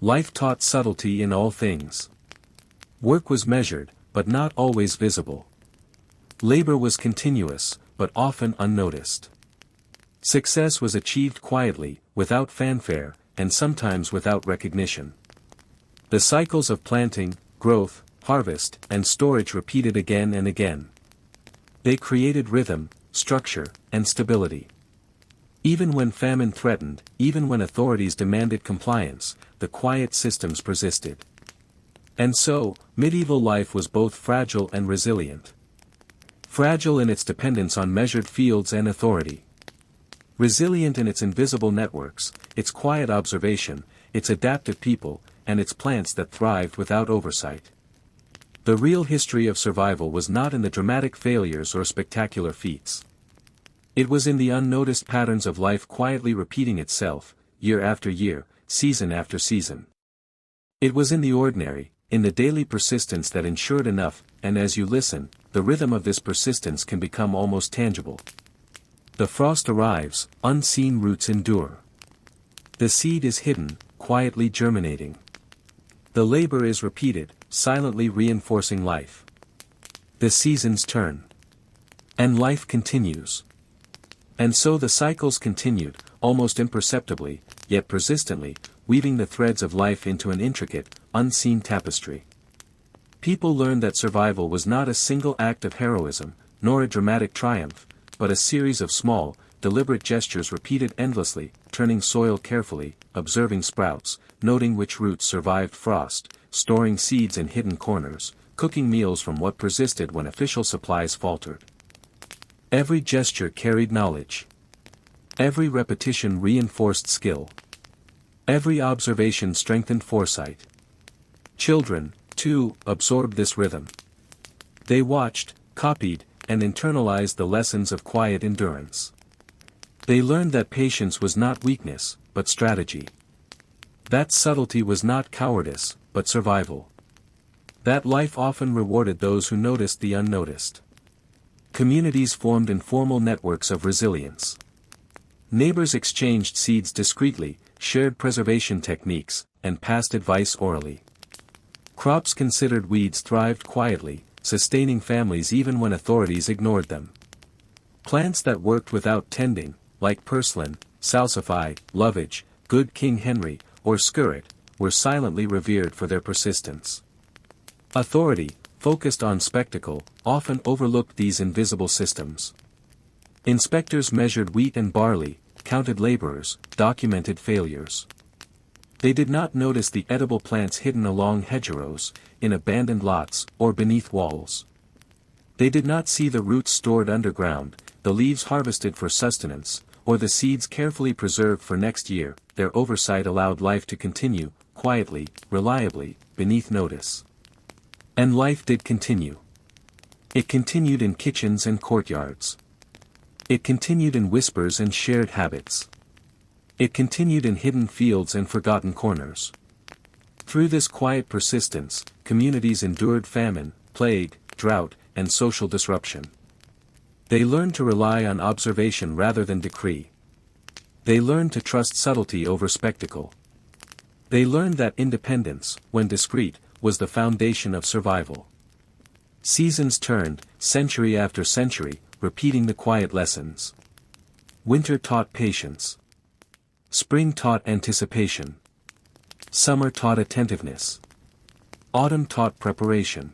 Life taught subtlety in all things. Work was measured, but not always visible. Labor was continuous, but often unnoticed. Success was achieved quietly, without fanfare, and sometimes without recognition. The cycles of planting, growth, harvest, and storage repeated again and again. They created rhythm, structure, and stability. Even when famine threatened, even when authorities demanded compliance, the quiet systems persisted. And so, medieval life was both fragile and resilient. Fragile in its dependence on measured fields and authority. Resilient in its invisible networks, its quiet observation, its adaptive people, and its plants that thrived without oversight. The real history of survival was not in the dramatic failures or spectacular feats. It was in the unnoticed patterns of life quietly repeating itself, year after year, season after season. It was in the ordinary, in the daily persistence that ensured enough, and as you listen, the rhythm of this persistence can become almost tangible. The frost arrives, unseen roots endure. The seed is hidden, quietly germinating. The labor is repeated, silently reinforcing life. The seasons turn. And life continues. And so the cycles continued, almost imperceptibly, yet persistently, weaving the threads of life into an intricate, unseen tapestry. People learned that survival was not a single act of heroism, nor a dramatic triumph, but a series of small, deliberate gestures repeated endlessly, turning soil carefully, observing sprouts, noting which roots survived frost, storing seeds in hidden corners, cooking meals from what persisted when official supplies faltered. Every gesture carried knowledge. Every repetition reinforced skill. Every observation strengthened foresight. Children, too, absorbed this rhythm. They watched, copied, and internalized the lessons of quiet endurance. They learned that patience was not weakness, but strategy. That subtlety was not cowardice, but survival. That life often rewarded those who noticed the unnoticed. Communities formed informal networks of resilience. Neighbors exchanged seeds discreetly, shared preservation techniques, and passed advice orally. Crops considered weeds thrived quietly, sustaining families even when authorities ignored them. Plants that worked without tending, like purslane, salsify, lovage, good King Henry, or skirret, were silently revered for their persistence. Authority, focused on spectacle, often overlooked these invisible systems. Inspectors measured wheat and barley, counted laborers, documented failures. They did not notice the edible plants hidden along hedgerows, in abandoned lots, or beneath walls. They did not see the roots stored underground, the leaves harvested for sustenance, or the seeds carefully preserved for next year. Their oversight allowed life to continue, quietly, reliably, beneath notice. And life did continue. It continued in kitchens and courtyards. It continued in whispers and shared habits. It continued in hidden fields and forgotten corners. Through this quiet persistence, communities endured famine, plague, drought, and social disruption. They learned to rely on observation rather than decree. They learned to trust subtlety over spectacle. They learned that independence, when discreet, was the foundation of survival. Seasons turned, century after century, repeating the quiet lessons. Winter taught patience. Spring taught anticipation. Summer taught attentiveness. Autumn taught preparation.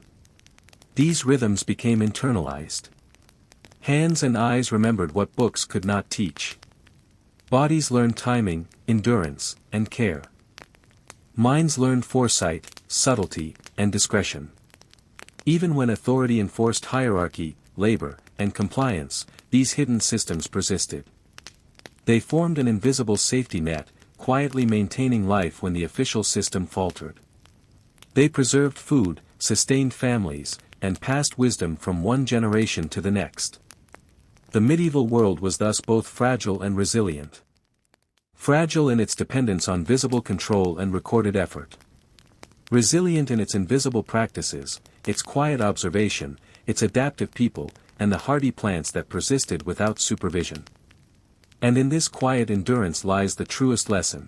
These rhythms became internalized. Hands and eyes remembered what books could not teach. Bodies learned timing, endurance, and care. Minds learned foresight, subtlety, and discretion. Even when authority enforced hierarchy, labor, and compliance, these hidden systems persisted. They formed an invisible safety net, quietly maintaining life when the official system faltered. They preserved food, sustained families, and passed wisdom from one generation to the next. The medieval world was thus both fragile and resilient. Fragile in its dependence on visible control and recorded effort. Resilient in its invisible practices, its quiet observation, its adaptive people, and the hardy plants that persisted without supervision. And in this quiet endurance lies the truest lesson.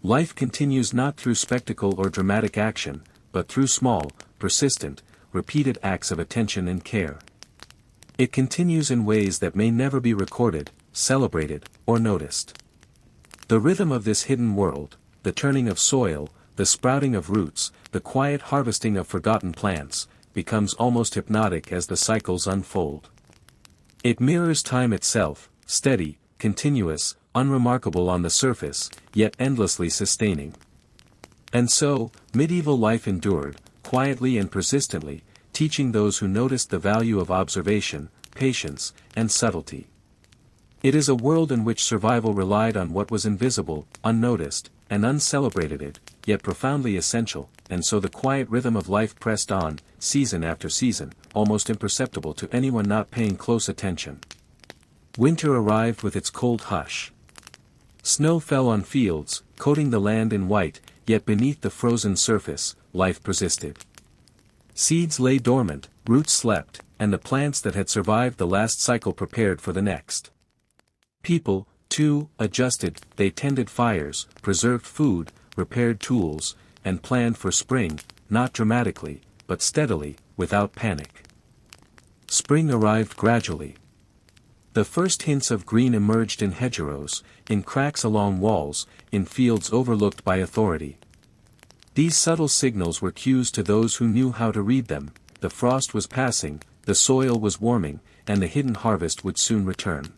Life continues not through spectacle or dramatic action, but through small, persistent, repeated acts of attention and care. It continues in ways that may never be recorded, celebrated, or noticed. The rhythm of this hidden world, the turning of soil, the sprouting of roots, the quiet harvesting of forgotten plants, becomes almost hypnotic as the cycles unfold. It mirrors time itself, steady, continuous, unremarkable on the surface, yet endlessly sustaining. And so, medieval life endured, quietly and persistently, teaching those who noticed the value of observation, patience, and subtlety. It is a world in which survival relied on what was invisible, unnoticed, and uncelebrated, yet profoundly essential, and so the quiet rhythm of life pressed on, season after season, almost imperceptible to anyone not paying close attention. Winter arrived with its cold hush. Snow fell on fields, coating the land in white, yet beneath the frozen surface, life persisted. Seeds lay dormant, roots slept, and the plants that had survived the last cycle prepared for the next. People, too, adjusted, they tended fires, preserved food, repaired tools, and planned for spring, not dramatically, but steadily, without panic. Spring arrived gradually. The first hints of green emerged in hedgerows, in cracks along walls, in fields overlooked by authority. These subtle signals were cues to those who knew how to read them. The frost was passing, the soil was warming, and the hidden harvest would soon return.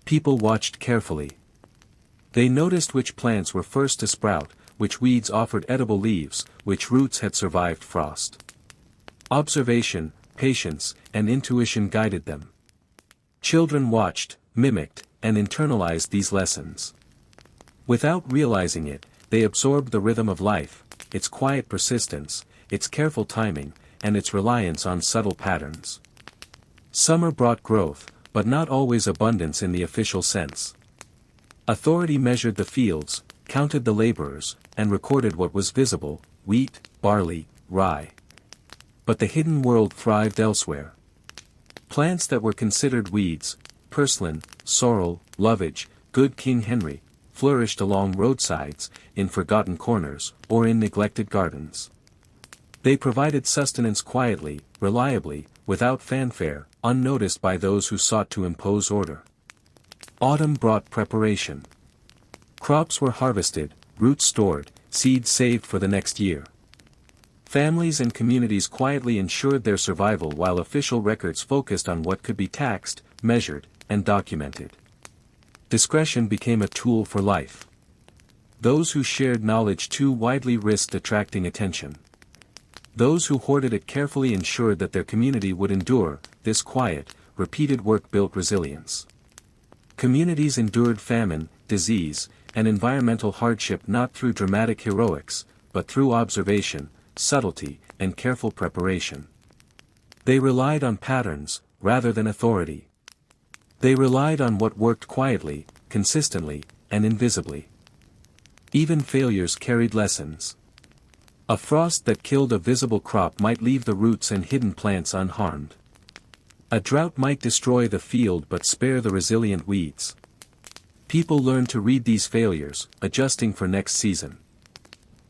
People watched carefully. They noticed which plants were first to sprout, which weeds offered edible leaves, which roots had survived frost. Observation, patience, and intuition guided them. Children watched, mimicked, and internalized these lessons. Without realizing it, they absorbed the rhythm of life, its quiet persistence, its careful timing, and its reliance on subtle patterns. Summer brought growth, but not always abundance in the official sense. Authority measured the fields, counted the laborers, and recorded what was visible: wheat, barley, rye. But the hidden world thrived elsewhere. Plants that were considered weeds, purslane, sorrel, lovage, good King Henry, flourished along roadsides, in forgotten corners, or in neglected gardens. They provided sustenance quietly, reliably, without fanfare, unnoticed by those who sought to impose order. Autumn brought preparation. Crops were harvested, roots stored, seeds saved for the next year. Families and communities quietly ensured their survival while official records focused on what could be taxed, measured, and documented. Discretion became a tool for life. Those who shared knowledge too widely risked attracting attention. Those who hoarded it carefully ensured that their community would endure. This quiet, repeated work built resilience. Communities endured famine, disease, and environmental hardship not through dramatic heroics, but through observation, subtlety, and careful preparation. They relied on patterns, rather than authority. They relied on what worked quietly, consistently, and invisibly. Even failures carried lessons. A frost that killed a visible crop might leave the roots and hidden plants unharmed. A drought might destroy the field but spare the resilient weeds. People learned to read these failures, adjusting for next season.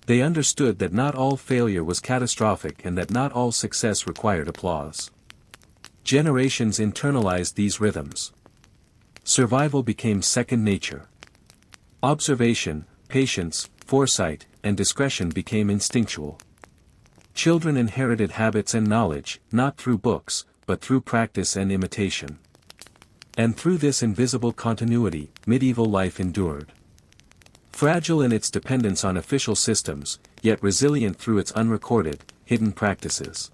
They understood that not all failure was catastrophic and that not all success required applause. Generations internalized these rhythms. Survival became second nature. Observation, patience, foresight, and discretion became instinctual. Children inherited habits and knowledge, not through books, but through practice and imitation. And through this invisible continuity, medieval life endured. Fragile in its dependence on official systems, yet resilient through its unrecorded, hidden practices.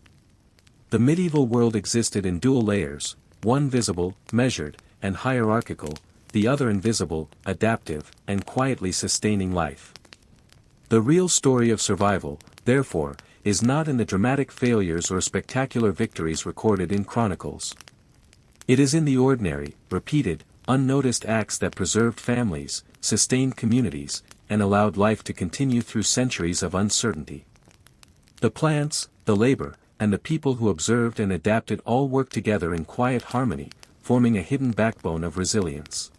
The medieval world existed in dual layers, one visible, measured, and hierarchical, the other invisible, adaptive, and quietly sustaining life. The real story of survival, therefore, is not in the dramatic failures or spectacular victories recorded in chronicles. It is in the ordinary, repeated, unnoticed acts that preserved families, sustained communities, and allowed life to continue through centuries of uncertainty. The plants, the labor, and the people who observed and adapted all worked together in quiet harmony, forming a hidden backbone of resilience.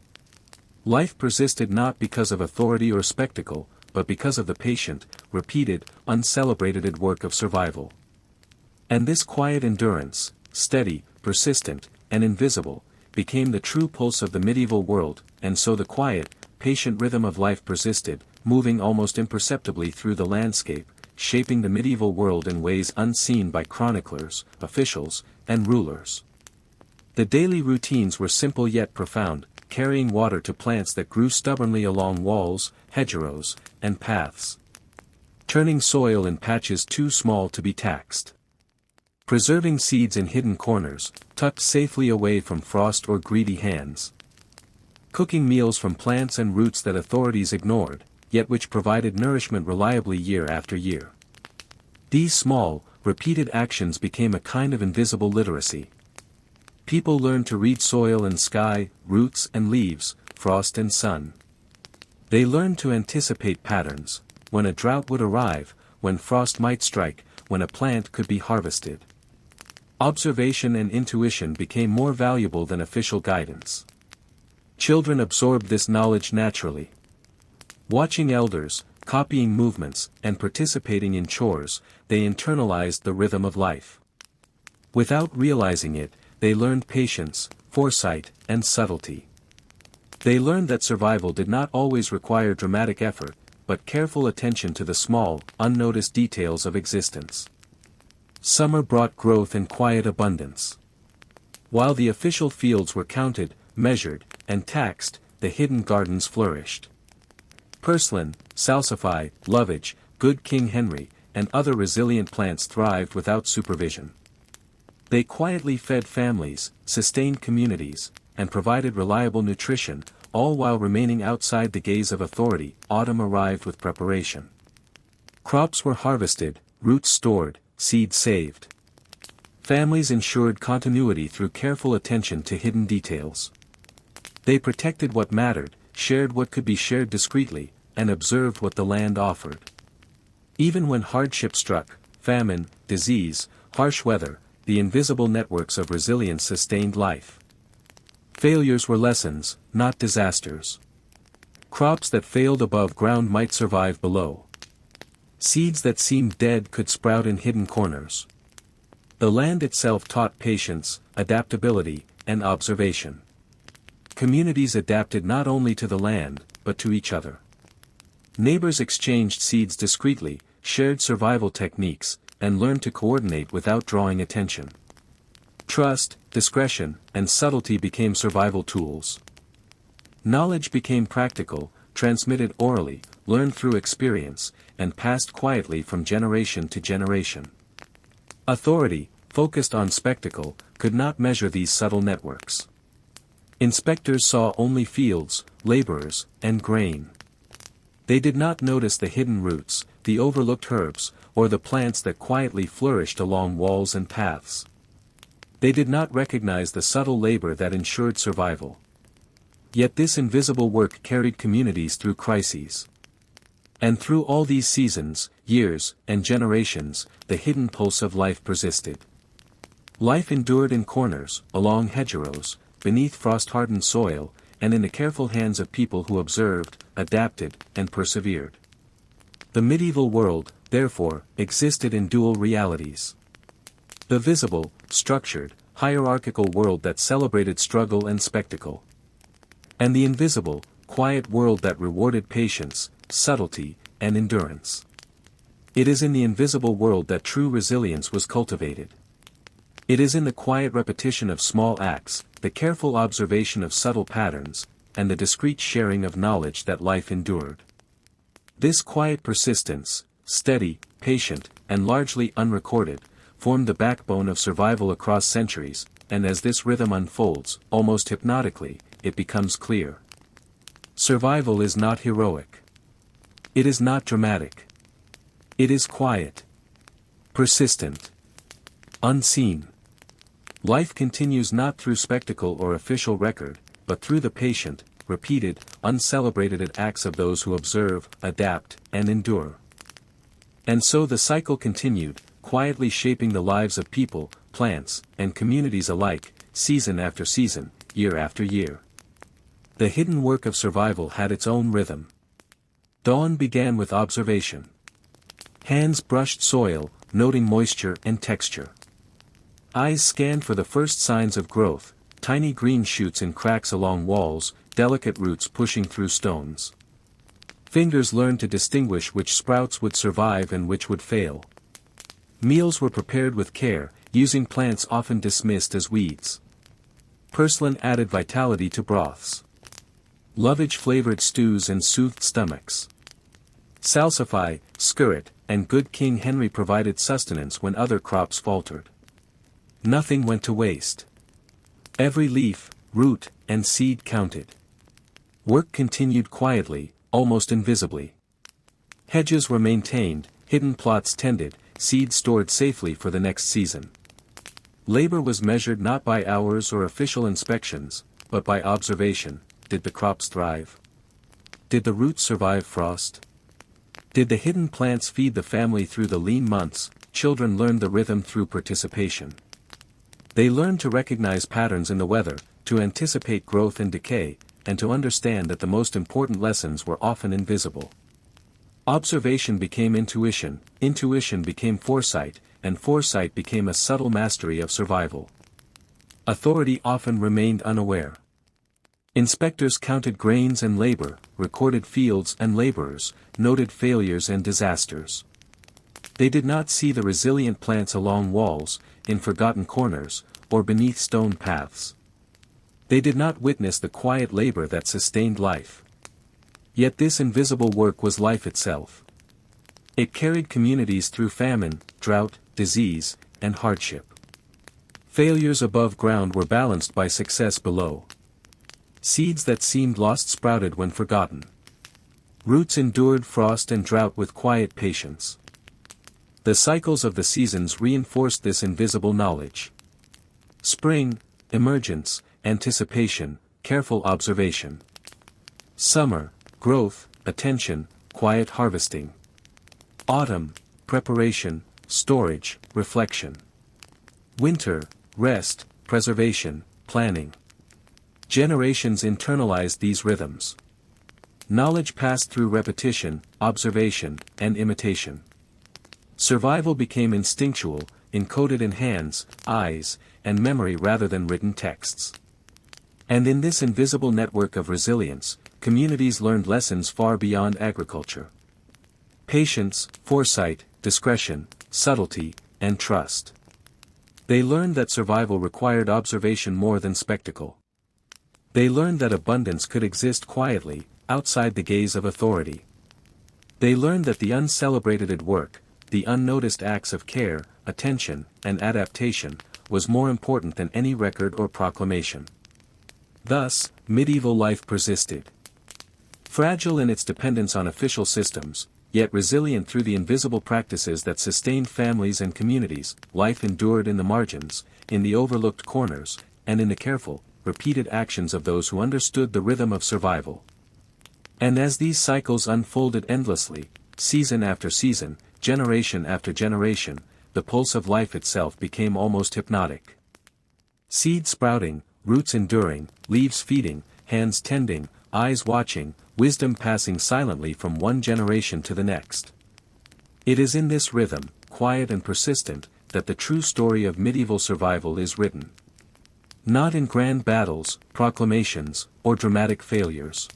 Life persisted not because of authority or spectacle, but because of the patient, repeated, uncelebrated work of survival. And this quiet endurance, steady, persistent, and invisible, became the true pulse of the medieval world, and so the quiet, patient rhythm of life persisted, moving almost imperceptibly through the landscape, shaping the medieval world in ways unseen by chroniclers, officials, and rulers. The daily routines were simple yet profound, carrying water to plants that grew stubbornly along walls, hedgerows, and paths. Turning soil in patches too small to be taxed. Preserving seeds in hidden corners, tucked safely away from frost or greedy hands. Cooking meals from plants and roots that authorities ignored, yet which provided nourishment reliably year after year. These small, repeated actions became a kind of invisible literacy. People learned to read soil and sky, roots and leaves, frost and sun. They learned to anticipate patterns, when a drought would arrive, when frost might strike, when a plant could be harvested. Observation and intuition became more valuable than official guidance. Children absorbed this knowledge naturally. Watching elders, copying movements, and participating in chores, they internalized the rhythm of life. Without realizing it, they learned patience, foresight, and subtlety. They learned that survival did not always require dramatic effort, but careful attention to the small, unnoticed details of existence. Summer brought growth and quiet abundance. While the official fields were counted, measured, and taxed, the hidden gardens flourished. Purslane, salsify, lovage, good King Henry, and other resilient plants thrived without supervision. They quietly fed families, sustained communities, and provided reliable nutrition, all while remaining outside the gaze of authority. Autumn arrived with preparation. Crops were harvested, roots stored, seeds saved. Families ensured continuity through careful attention to hidden details. They protected what mattered, shared what could be shared discreetly, and observed what the land offered. Even when hardship struck, famine, disease, harsh weather, the invisible networks of resilience sustained life. Failures were lessons, not disasters. Crops that failed above ground might survive below. Seeds that seemed dead could sprout in hidden corners. The land itself taught patience, adaptability, and observation. Communities adapted not only to the land, but to each other. Neighbors exchanged seeds discreetly, shared survival techniques, and learned to coordinate without drawing attention. Trust, discretion, and subtlety became survival tools. Knowledge became practical, transmitted orally, learned through experience, and passed quietly from generation to generation. Authority, focused on spectacle, could not measure these subtle networks. Inspectors saw only fields, laborers, and grain. They did not notice the hidden roots, the overlooked herbs, or the plants that quietly flourished along walls and paths. They did not recognize the subtle labor that ensured survival. Yet this invisible work carried communities through crises. And through all these seasons, years, and generations, the hidden pulse of life persisted. Life endured in corners, along hedgerows, beneath frost-hardened soil, and in the careful hands of people who observed, adapted, and persevered. The medieval world, therefore, existed in dual realities. The visible, structured, hierarchical world that celebrated struggle and spectacle. And the invisible, quiet world that rewarded patience, subtlety, and endurance. It is in the invisible world that true resilience was cultivated. It is in the quiet repetition of small acts, the careful observation of subtle patterns, and the discreet sharing of knowledge that life endured. This quiet persistence, steady, patient, and largely unrecorded, formed the backbone of survival across centuries, and as this rhythm unfolds, almost hypnotically, it becomes clear. Survival is not heroic. It is not dramatic. It is quiet. Persistent. Unseen. Life continues not through spectacle or official record, but through the patient, repeated, uncelebrated acts of those who observe, adapt, and endure. And so the cycle continued, quietly shaping the lives of people, plants, and communities alike, season after season, year after year. The hidden work of survival had its own rhythm. Dawn began with observation. Hands brushed soil, noting moisture and texture. Eyes scanned for the first signs of growth, tiny green shoots in cracks along walls, delicate roots pushing through stones. Fingers learned to distinguish which sprouts would survive and which would fail. Meals were prepared with care, using plants often dismissed as weeds. Purslane added vitality to broths. Lovage flavored stews and soothed stomachs. Salsify, skirret, and good King Henry provided sustenance when other crops faltered. Nothing went to waste. Every leaf, root, and seed counted. Work continued quietly, almost invisibly. Hedges were maintained, hidden plots tended, seeds stored safely for the next season. Labor was measured not by hours or official inspections, but by observation. Did the crops thrive? Did the roots survive frost? Did the hidden plants feed the family through the lean months? Children learned the rhythm through participation. They learned to recognize patterns in the weather, to anticipate growth and decay, and to understand that the most important lessons were often invisible. Observation became intuition, intuition became foresight, and foresight became a subtle mastery of survival. Authority often remained unaware. Inspectors counted grains and labor, recorded fields and laborers, noted failures and disasters. They did not see the resilient plants along walls, in forgotten corners, or beneath stone paths. They did not witness the quiet labor that sustained life. Yet this invisible work was life itself. It carried communities through famine, drought, disease, and hardship. Failures above ground were balanced by success below. Seeds that seemed lost sprouted when forgotten. Roots endured frost and drought with quiet patience. The cycles of the seasons reinforced this invisible knowledge. Spring, emergence, anticipation, careful observation. Summer, growth, attention, quiet harvesting. Autumn, preparation, storage, reflection. Winter, rest, preservation, planning. Generations internalized these rhythms. Knowledge passed through repetition, observation, and imitation. Survival became instinctual, encoded in hands, eyes, and memory rather than written texts. And in this invisible network of resilience, communities learned lessons far beyond agriculture. Patience, foresight, discretion, subtlety, and trust. They learned that survival required observation more than spectacle. They learned that abundance could exist quietly, outside the gaze of authority. They learned that the uncelebrated work, the unnoticed acts of care, attention, and adaptation, was more important than any record or proclamation. Thus, medieval life persisted. Fragile in its dependence on official systems, yet resilient through the invisible practices that sustained families and communities, life endured in the margins, in the overlooked corners, and in the careful, repeated actions of those who understood the rhythm of survival. And as these cycles unfolded endlessly, season after season, generation after generation, the pulse of life itself became almost hypnotic. Seeds sprouting, roots enduring, leaves feeding, hands tending, eyes watching, wisdom passing silently from one generation to the next. It is in this rhythm, quiet and persistent, that the true story of medieval survival is written. Not in grand battles, proclamations, or dramatic failures,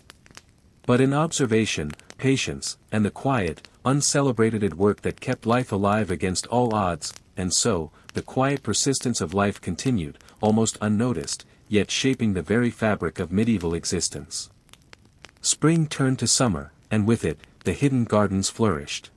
but in observation, patience, and the quiet, uncelebrated work that kept life alive against all odds, and so, the quiet persistence of life continued, almost unnoticed, yet shaping the very fabric of medieval existence. Spring turned to summer, and with it, the hidden gardens flourished.